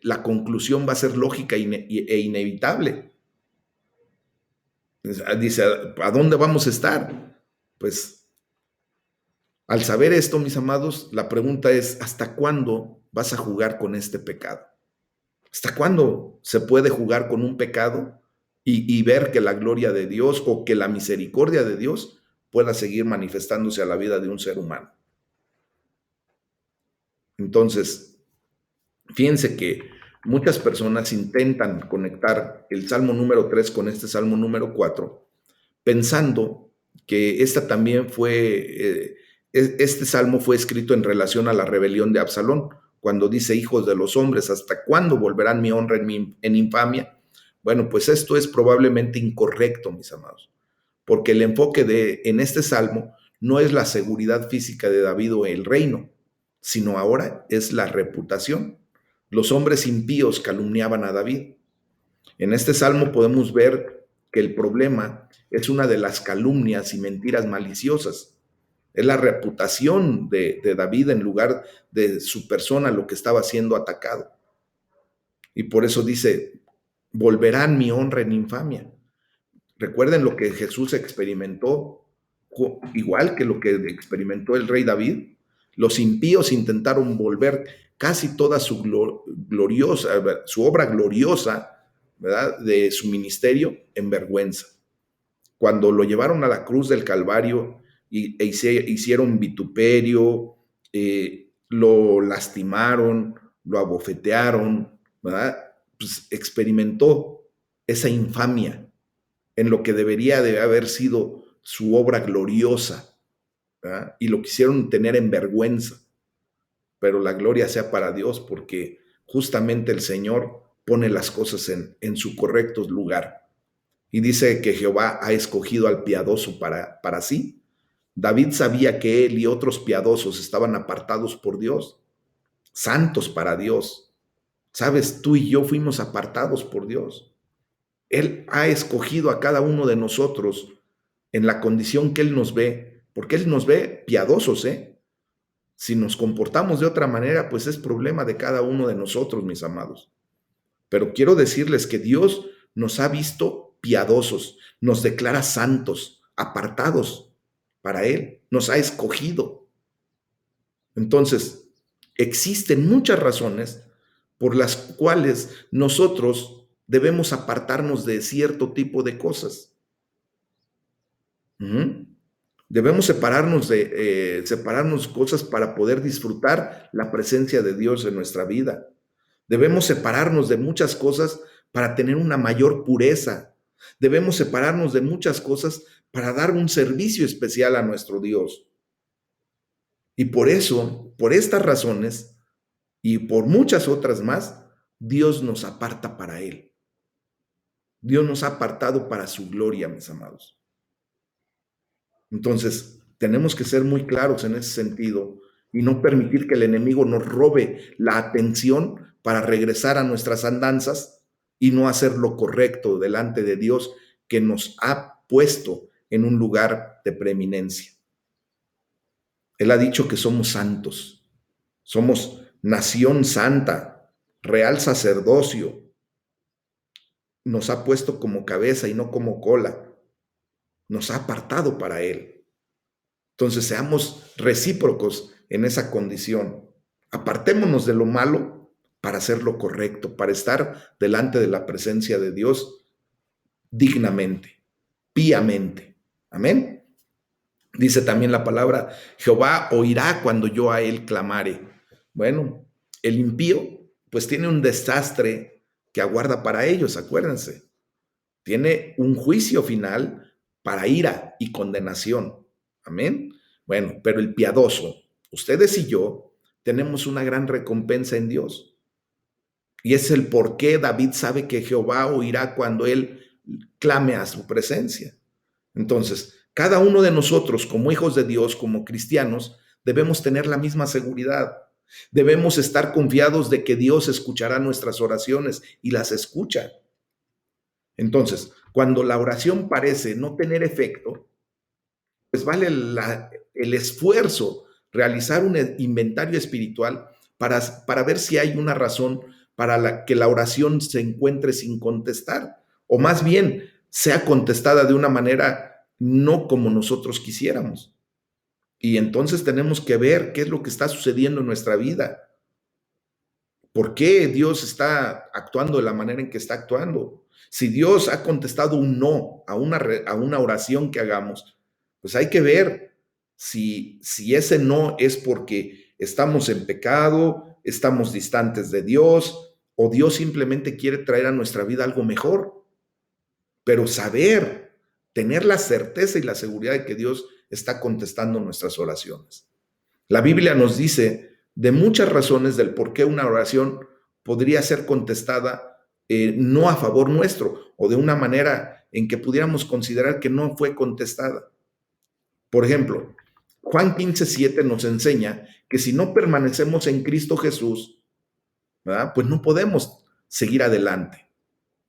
Speaker 1: la conclusión va a ser lógica e inevitable. Dice, ¿a dónde vamos a estar? Pues al saber esto, mis amados, la pregunta es, ¿hasta cuándo vas a jugar con este pecado? ¿Hasta cuándo se puede jugar con un pecado y ver que la gloria de Dios o que la misericordia de Dios pueda seguir manifestándose a la vida de un ser humano? Entonces, fíjense que muchas personas intentan conectar el Salmo número 3 con este Salmo número 4, pensando que esta también fue Este salmo fue escrito en relación a la rebelión de Absalón, cuando dice: hijos de los hombres, ¿hasta cuándo volverán mi honra en infamia? Bueno, pues esto es probablemente incorrecto, mis amados, porque el enfoque en este salmo no es la seguridad física de David o el reino, sino ahora es la reputación. Los hombres impíos calumniaban a David. En este salmo podemos ver que el problema es una de las calumnias y mentiras maliciosas. Es la reputación de David en lugar de su persona lo que estaba siendo atacado. Y por eso dice: volverán mi honra en infamia. Recuerden lo que Jesús experimentó, igual que lo que experimentó el rey David. Los impíos intentaron volver casi toda su obra gloriosa, ¿verdad?, de su ministerio en vergüenza. Cuando lo llevaron a la cruz del Calvario hicieron vituperio, lo lastimaron, lo abofetearon, ¿verdad? Pues experimentó esa infamia en lo que debería de haber sido su obra gloriosa, ¿verdad? Y lo quisieron tener en vergüenza. Pero la gloria sea para Dios, porque justamente el Señor pone las cosas en su correcto lugar. Y dice que Jehová ha escogido al piadoso para sí. David sabía que él y otros piadosos estaban apartados por Dios, santos para Dios. Sabes, tú y yo fuimos apartados por Dios. Él ha escogido a cada uno de nosotros en la condición que Él nos ve, porque Él nos ve piadosos, ¿eh? Si nos comportamos de otra manera, pues es problema de cada uno de nosotros, mis amados. Pero quiero decirles que Dios nos ha visto piadosos, nos declara santos, apartados para Él, nos ha escogido. Entonces, existen muchas razones por las cuales nosotros debemos apartarnos de cierto tipo de cosas. Debemos separarnos cosas para poder disfrutar la presencia de Dios en nuestra vida. Debemos separarnos de muchas cosas para tener una mayor pureza. Debemos separarnos de muchas cosas para dar un servicio especial a nuestro Dios. Y por eso, por estas razones y por muchas otras más, Dios nos aparta para Él. Dios nos ha apartado para su gloria, mis amados. Entonces, tenemos que ser muy claros en ese sentido y no permitir que el enemigo nos robe la atención para regresar a nuestras andanzas y no hacer lo correcto delante de Dios, que nos ha puesto en un lugar de preeminencia. Él ha dicho que somos santos, somos nación santa, real sacerdocio. Nos ha puesto como cabeza y no como cola. Nos ha apartado para Él. Entonces seamos recíprocos en esa condición. Apartémonos de lo malo para hacer lo correcto, para estar delante de la presencia de Dios dignamente, píamente. Amén. Dice también la palabra: Jehová oirá cuando yo a Él clamare. Bueno, el impío pues tiene un desastre que aguarda para ellos, acuérdense. Tiene un juicio final para ira y condenación. Amén. Bueno, pero el piadoso, ustedes y yo, tenemos una gran recompensa en Dios. Y es el por qué David sabe que Jehová oirá cuando él clame a su presencia. Entonces, cada uno de nosotros, como hijos de Dios, como cristianos, debemos tener la misma seguridad. Debemos estar confiados de que Dios escuchará nuestras oraciones y las escucha. Entonces, cuando la oración parece no tener efecto, pues vale el esfuerzo realizar un inventario espiritual para ver si hay una razón para que la oración se encuentre sin contestar, o más bien sea contestada de una manera no como nosotros quisiéramos. Y entonces tenemos que ver qué es lo que está sucediendo en nuestra vida. ¿Por qué Dios está actuando de la manera en que está actuando? Si Dios ha contestado un no a una oración que hagamos, pues hay que ver si ese no es porque estamos en pecado, estamos distantes de Dios, o Dios simplemente quiere traer a nuestra vida algo mejor. Pero saber, tener la certeza y la seguridad de que Dios está contestando nuestras oraciones. La Biblia nos dice de muchas razones del por qué una oración podría ser contestada no a favor nuestro o de una manera en que pudiéramos considerar que no fue contestada. Por ejemplo, Juan 15:7 nos enseña que si no permanecemos en Cristo Jesús, ¿verdad? Pues no podemos seguir adelante.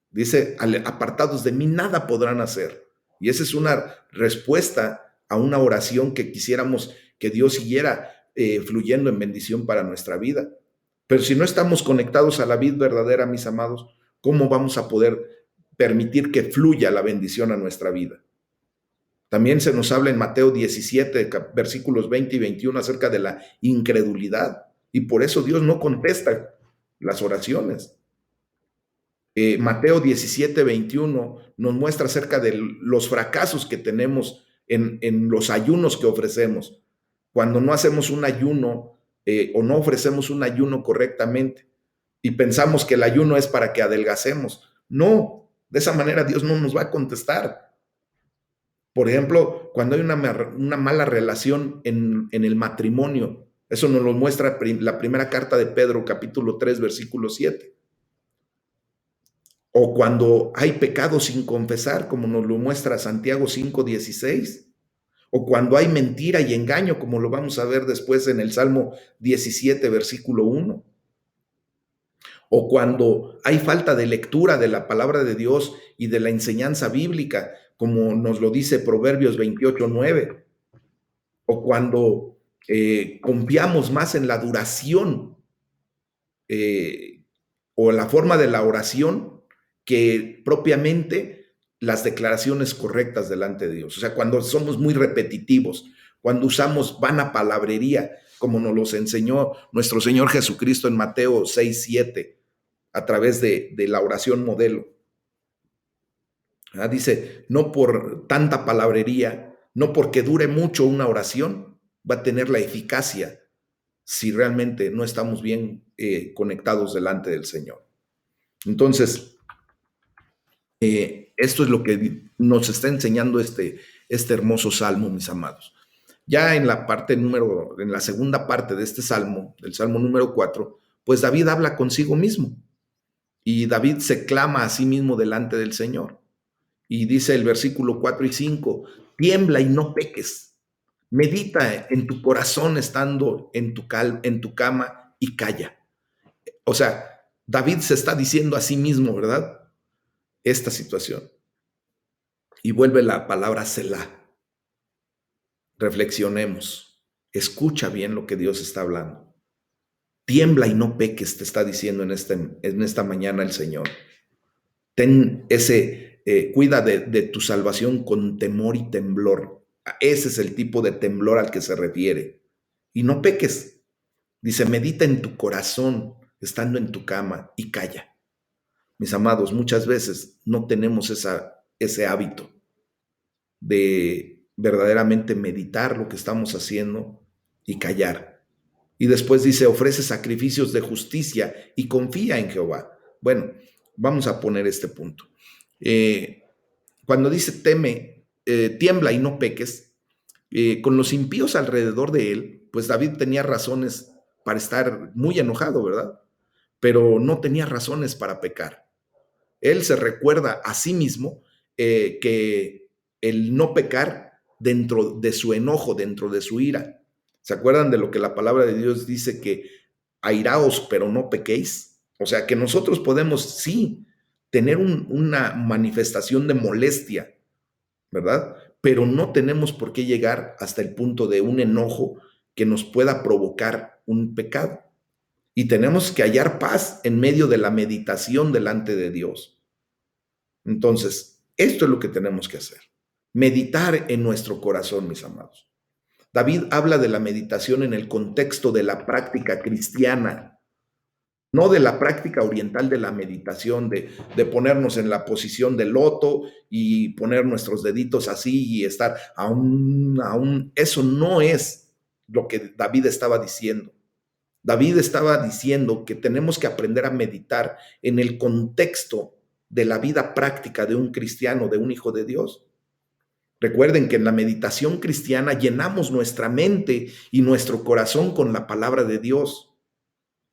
Speaker 1: Dice, apartados de mí nada podrán hacer. Y esa es una respuesta a una oración que quisiéramos que Dios siguiera fluyendo en bendición para nuestra vida. Pero si no estamos conectados a la vid verdadera, mis amados, ¿cómo vamos a poder permitir que fluya la bendición a nuestra vida? También se nos habla en Mateo 17, versículos 20 y 21 acerca de la incredulidad. Y por eso Dios no contesta las oraciones. Mateo 17, 21 nos muestra acerca de los fracasos que tenemos en los ayunos que ofrecemos. Cuando no hacemos un ayuno o no ofrecemos un ayuno correctamente y pensamos que el ayuno es para que adelgacemos. No, de esa manera Dios no nos va a contestar. Por ejemplo, cuando hay una mala relación en el matrimonio, eso nos lo muestra la primera carta de Pedro, capítulo 3, versículo 7. O cuando hay pecado sin confesar, como nos lo muestra Santiago 5:16. O cuando hay mentira y engaño, como lo vamos a ver después en el Salmo 17, versículo 1. O cuando hay falta de lectura de la palabra de Dios y de la enseñanza bíblica, como nos lo dice Proverbios 28:9. O cuando confiamos más en la duración o la forma de la oración que propiamente las declaraciones correctas delante de Dios. O sea, cuando somos muy repetitivos, cuando usamos vana palabrería, como nos los enseñó nuestro Señor Jesucristo en Mateo 6:7, a través de la oración modelo. Dice, no por tanta palabrería, no porque dure mucho una oración, va a tener la eficacia si realmente no estamos bien conectados delante del Señor. Entonces, esto es lo que nos está enseñando este hermoso salmo, mis amados. Ya en la segunda parte de este salmo, del salmo número 4, pues David habla consigo mismo. Y David se clama a sí mismo delante del Señor. Y dice el versículo 4 y 5, tiembla y no peques. Medita en tu corazón estando en tu cama y calla. O sea, David se está diciendo a sí mismo, ¿verdad? Esta situación. Y vuelve la palabra Selah. Reflexionemos. Escucha bien lo que Dios está hablando. Tiembla y no peques, te está diciendo en esta mañana el Señor. Cuida de tu salvación con temor y temblor. Ese es el tipo de temblor al que se refiere. Y no peques. Dice, medita en tu corazón, estando en tu cama, y calla. Mis amados, muchas veces no tenemos ese hábito de verdaderamente meditar lo que estamos haciendo y callar. Y después dice, ofrece sacrificios de justicia y confía en Jehová. Bueno, vamos a poner este punto. Cuando dice tiembla y no peques, con los impíos alrededor de él, pues David tenía razones para estar muy enojado, ¿verdad? Pero no tenía razones para pecar. Él se recuerda a sí mismo que el no pecar dentro de su enojo, dentro de su ira. ¿Se acuerdan de lo que la palabra de Dios dice que airaos, pero no pequéis? O sea, que nosotros podemos, sí, tener una manifestación de molestia, ¿verdad? Pero no tenemos por qué llegar hasta el punto de un enojo que nos pueda provocar un pecado. Y tenemos que hallar paz en medio de la meditación delante de Dios. Entonces, esto es lo que tenemos que hacer. Meditar en nuestro corazón, mis amados. David habla de la meditación en el contexto de la práctica cristiana, no de la práctica oriental de la meditación, de ponernos en la posición de loto y poner nuestros deditos así y estar aún. Eso no es lo que David estaba diciendo. David estaba diciendo que tenemos que aprender a meditar en el contexto de la vida práctica de un cristiano, de un hijo de Dios. Recuerden que en la meditación cristiana llenamos nuestra mente y nuestro corazón con la palabra de Dios.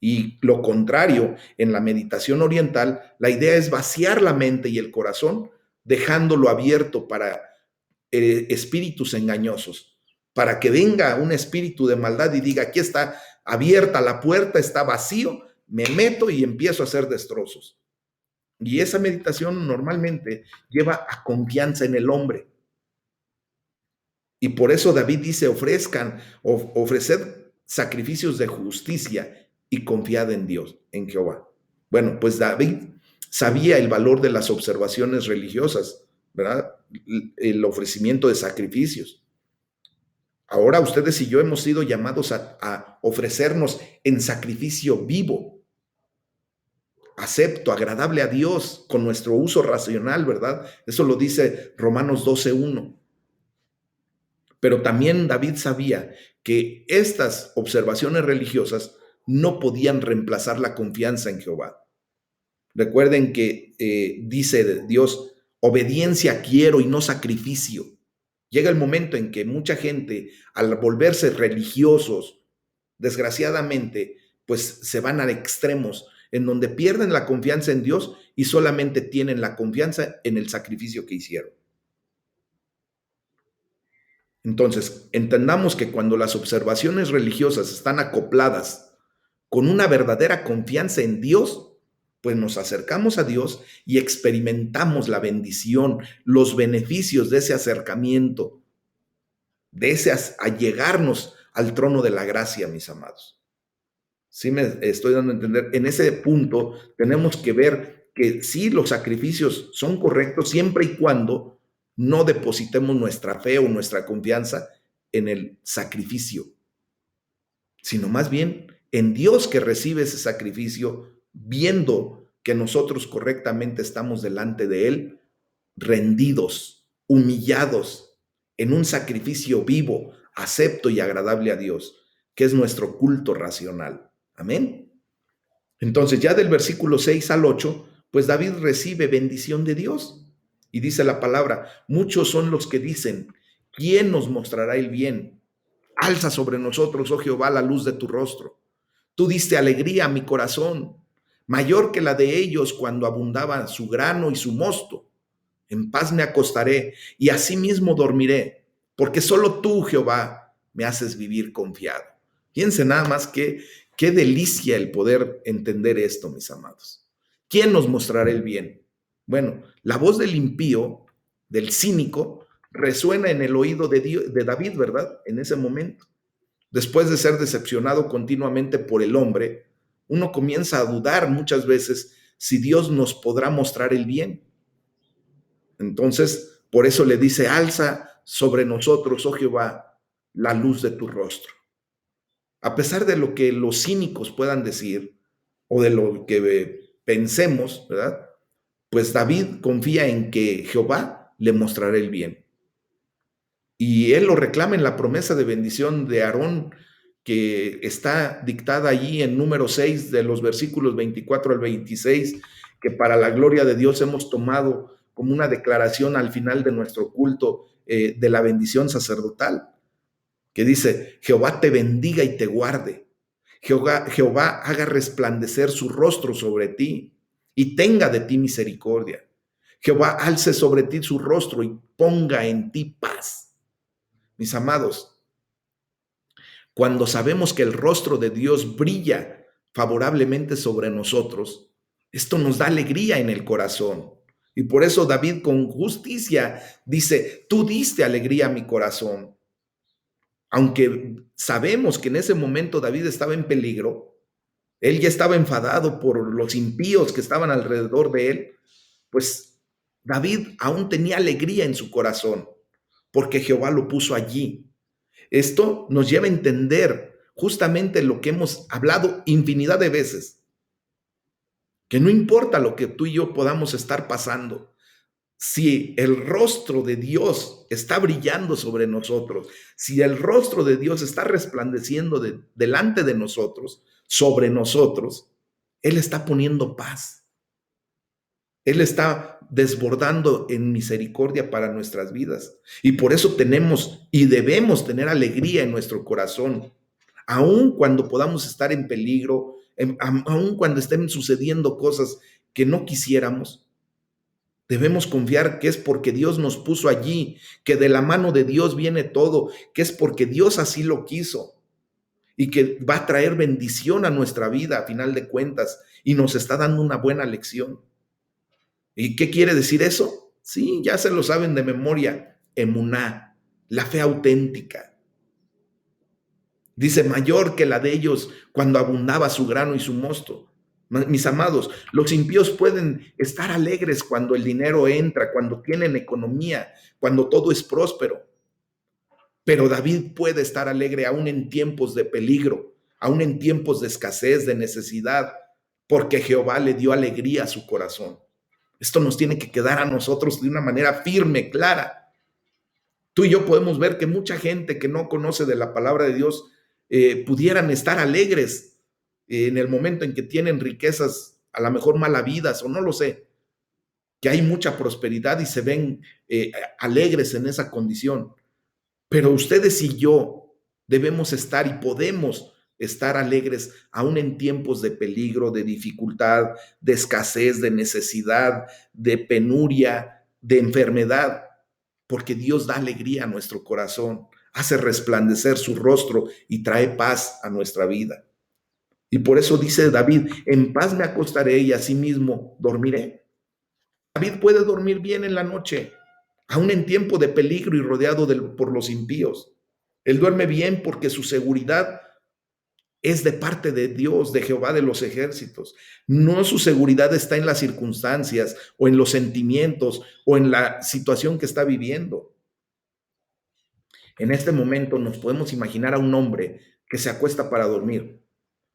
Speaker 1: Y lo contrario, en la meditación oriental, la idea es vaciar la mente y el corazón, dejándolo abierto para espíritus engañosos, para que venga un espíritu de maldad y diga, aquí está abierta la puerta, está vacío, me meto y empiezo a hacer destrozos. Y esa meditación normalmente lleva a confianza en el hombre. Y por eso David dice, ofreced sacrificios de justicia y confiad en Dios, en Jehová. Bueno, pues David sabía el valor de las observaciones religiosas, ¿verdad? El ofrecimiento de sacrificios. Ahora ustedes y yo hemos sido llamados a ofrecernos en sacrificio vivo, acepto, agradable a Dios, con nuestro uso racional, ¿verdad? Eso lo dice Romanos 12:1. Pero también David sabía que estas observaciones religiosas no podían reemplazar la confianza en Jehová. Recuerden que dice Dios, obediencia quiero y no sacrificio. Llega el momento en que mucha gente, al volverse religiosos, desgraciadamente, pues se van a extremos en donde pierden la confianza en Dios y solamente tienen la confianza en el sacrificio que hicieron. Entonces, entendamos que cuando las observaciones religiosas están acopladas con una verdadera confianza en Dios, pues nos acercamos a Dios y experimentamos la bendición, los beneficios de ese acercamiento, de ese allegarnos al trono de la gracia, mis amados. Sí me estoy dando a entender. En ese punto tenemos que ver que sí, los sacrificios son correctos siempre y cuando no depositemos nuestra fe o nuestra confianza en el sacrificio, sino más bien en Dios, que recibe ese sacrificio, viendo que nosotros correctamente estamos delante de Él, rendidos, humillados, en un sacrificio vivo, acepto y agradable a Dios, que es nuestro culto racional. Amén. Entonces, ya del versículo 6 al 8, pues David recibe bendición de Dios. Y dice la palabra, muchos son los que dicen, ¿quién nos mostrará el bien? Alza sobre nosotros, oh Jehová, la luz de tu rostro. Tú diste alegría a mi corazón, mayor que la de ellos cuando abundaban su grano y su mosto. En paz me acostaré y asimismo dormiré, porque solo tú, Jehová, me haces vivir confiado. Fíjense nada más qué delicia el poder entender esto, mis amados. ¿Quién nos mostrará el bien? Bueno, la voz del impío, del cínico, resuena en el oído de David, ¿verdad? En ese momento. Después de ser decepcionado continuamente por el hombre, uno comienza a dudar muchas veces si Dios nos podrá mostrar el bien. Entonces, por eso le dice, alza sobre nosotros, oh Jehová, la luz de tu rostro. A pesar de lo que los cínicos puedan decir o de lo que pensemos, ¿verdad? Pues David confía en que Jehová le mostrará el bien. Y él lo reclama en la promesa de bendición de Aarón, que está dictada allí en número 6 de los versículos 24 al 26, que para la gloria de Dios hemos tomado como una declaración al final de nuestro culto de la bendición sacerdotal, que dice, Jehová te bendiga y te guarde. Jehová haga resplandecer su rostro sobre ti y tenga de ti misericordia. Jehová alce sobre ti su rostro y ponga en ti paz. Mis amados, cuando sabemos que el rostro de Dios brilla favorablemente sobre nosotros, esto nos da alegría en el corazón. Y por eso David con justicia dice, tú diste alegría a mi corazón. Aunque sabemos que en ese momento David estaba en peligro, él ya estaba enfadado por los impíos que estaban alrededor de él, pues David aún tenía alegría en su corazón, porque Jehová lo puso allí. Esto nos lleva a entender justamente lo que hemos hablado infinidad de veces, que no importa lo que tú y yo podamos estar pasando, si el rostro de Dios está brillando sobre nosotros, si el rostro de Dios está resplandeciendo delante de nosotros, sobre nosotros, Él está poniendo paz. Él está desbordando en misericordia para nuestras vidas. Y por eso tenemos y debemos tener alegría en nuestro corazón, aun cuando podamos estar en peligro, aun cuando estén sucediendo cosas que no quisiéramos. Debemos confiar que es porque Dios nos puso allí, que de la mano de Dios viene todo, que es porque Dios así lo quiso y que va a traer bendición a nuestra vida a final de cuentas y nos está dando una buena lección. ¿Y qué quiere decir eso? Sí, ya se lo saben de memoria. Emuná, la fe auténtica. Dice, mayor que la de ellos cuando abundaba su grano y su mosto. Mis amados, los impíos pueden estar alegres cuando el dinero entra, cuando tienen economía, cuando todo es próspero. Pero David puede estar alegre aún en tiempos de peligro, aún en tiempos de escasez, de necesidad, porque Jehová le dio alegría a su corazón. Esto nos tiene que quedar a nosotros de una manera firme, clara. Tú y yo podemos ver que mucha gente que no conoce de la palabra de Dios pudieran estar alegres en el momento en que tienen riquezas, a lo mejor malavidas o no lo sé, que hay mucha prosperidad y se ven alegres en esa condición. Pero ustedes y yo debemos estar y podemos estar alegres aún en tiempos de peligro, de dificultad, de escasez, de necesidad, de penuria, de enfermedad, porque Dios da alegría a nuestro corazón, hace resplandecer su rostro y trae paz a nuestra vida. Y por eso dice David, en paz me acostaré y asimismo dormiré. David puede dormir bien en la noche, aún en tiempo de peligro y rodeado por los impíos. Él duerme bien porque su seguridad es de parte de Dios, de Jehová de los ejércitos. No su seguridad está en las circunstancias o en los sentimientos o en la situación que está viviendo. En este momento nos podemos imaginar a un hombre que se acuesta para dormir,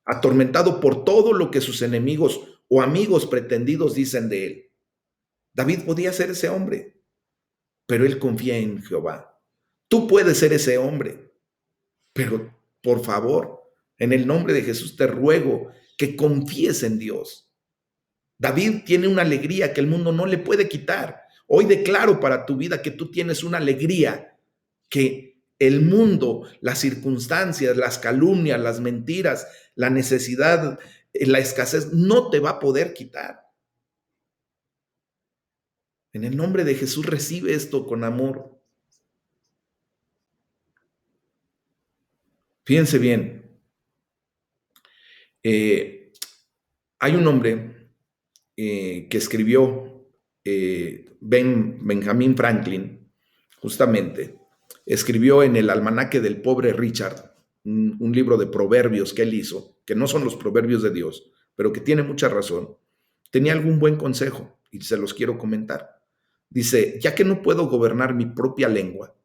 Speaker 1: atormentado por todo lo que sus enemigos o amigos pretendidos dicen de él. David podía ser ese hombre, pero él confía en Jehová. Tú puedes ser ese hombre, pero por favor, en el nombre de Jesús te ruego que confíes en Dios. David tiene una alegría que el mundo no le puede quitar. Hoy declaro para tu vida que tú tienes una alegría que el mundo, las circunstancias, las calumnias, las mentiras, la necesidad, la escasez no te va a poder quitar. En el nombre de Jesús recibe esto con amor. Fíjense bien, eh, hay un hombre que escribió Benjamin Franklin, justamente, escribió en el Almanaque del Pobre Richard, un libro de proverbios que él hizo, que no son los proverbios de Dios, pero que tiene mucha razón. Tenía algún buen consejo y se los quiero comentar. Dice, ya que no puedo gobernar mi propia lengua,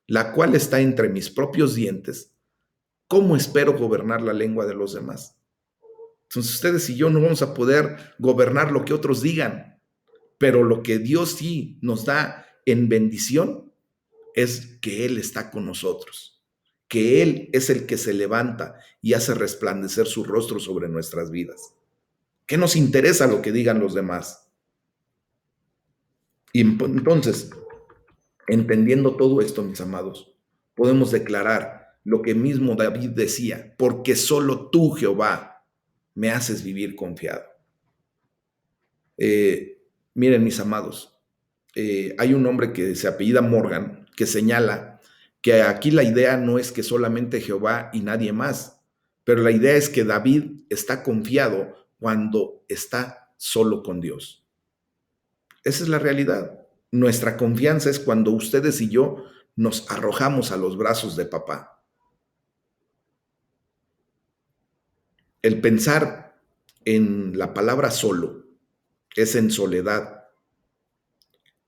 Speaker 1: la cual está entre mis propios dientes, ¿cómo espero gobernar la lengua de los demás? Entonces ustedes y yo no vamos a poder gobernar lo que otros digan, pero lo que Dios sí nos da en bendición es que Él está con nosotros, que Él es el que se levanta y hace resplandecer su rostro sobre nuestras vidas. ¿Qué nos interesa lo que digan los demás? Y entonces, entendiendo todo esto, mis amados, podemos declarar lo que mismo David decía, porque solo tú, Jehová, me haces vivir confiado. Miren, mis amados, hay un hombre que se apellida Morgan que señala que aquí la idea no es que solamente Jehová y nadie más, pero la idea es que David está confiado cuando está solo con Dios. Esa es la realidad. Nuestra confianza es cuando ustedes y yo nos arrojamos a los brazos de papá. El pensar en la palabra solo es en soledad,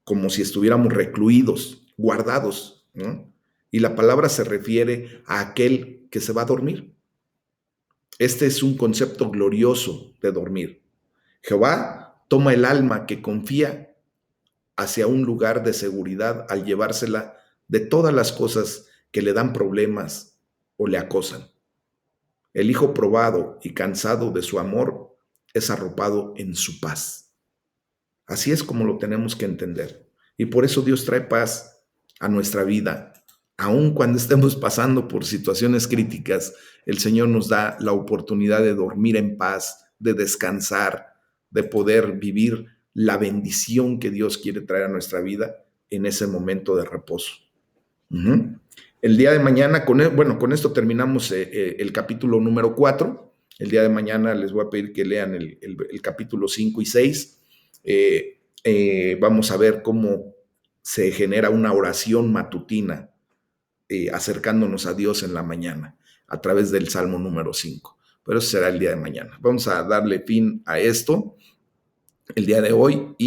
Speaker 1: como si estuviéramos recluidos, guardados, ¿no? Y la palabra se refiere a aquel que se va a dormir. Este es un concepto glorioso de dormir. Jehová toma el alma que confía hacia un lugar de seguridad al llevársela de todas las cosas que le dan problemas o le acosan. El hijo probado y cansado de su amor es arropado en su paz. Así es como lo tenemos que entender. Y por eso Dios trae paz a nuestra vida. Aun cuando estemos pasando por situaciones críticas, el Señor nos da la oportunidad de dormir en paz, de descansar, de poder vivir la bendición que Dios quiere traer a nuestra vida en ese momento de reposo. Uh-huh. El día de mañana, con esto terminamos el capítulo número 4. El día de mañana les voy a pedir que lean el capítulo 5 y 6. Vamos a ver cómo se genera una oración matutina acercándonos a Dios en la mañana a través del Salmo número 5. Pero eso será el día de mañana. Vamos a darle fin a esto el día de hoy.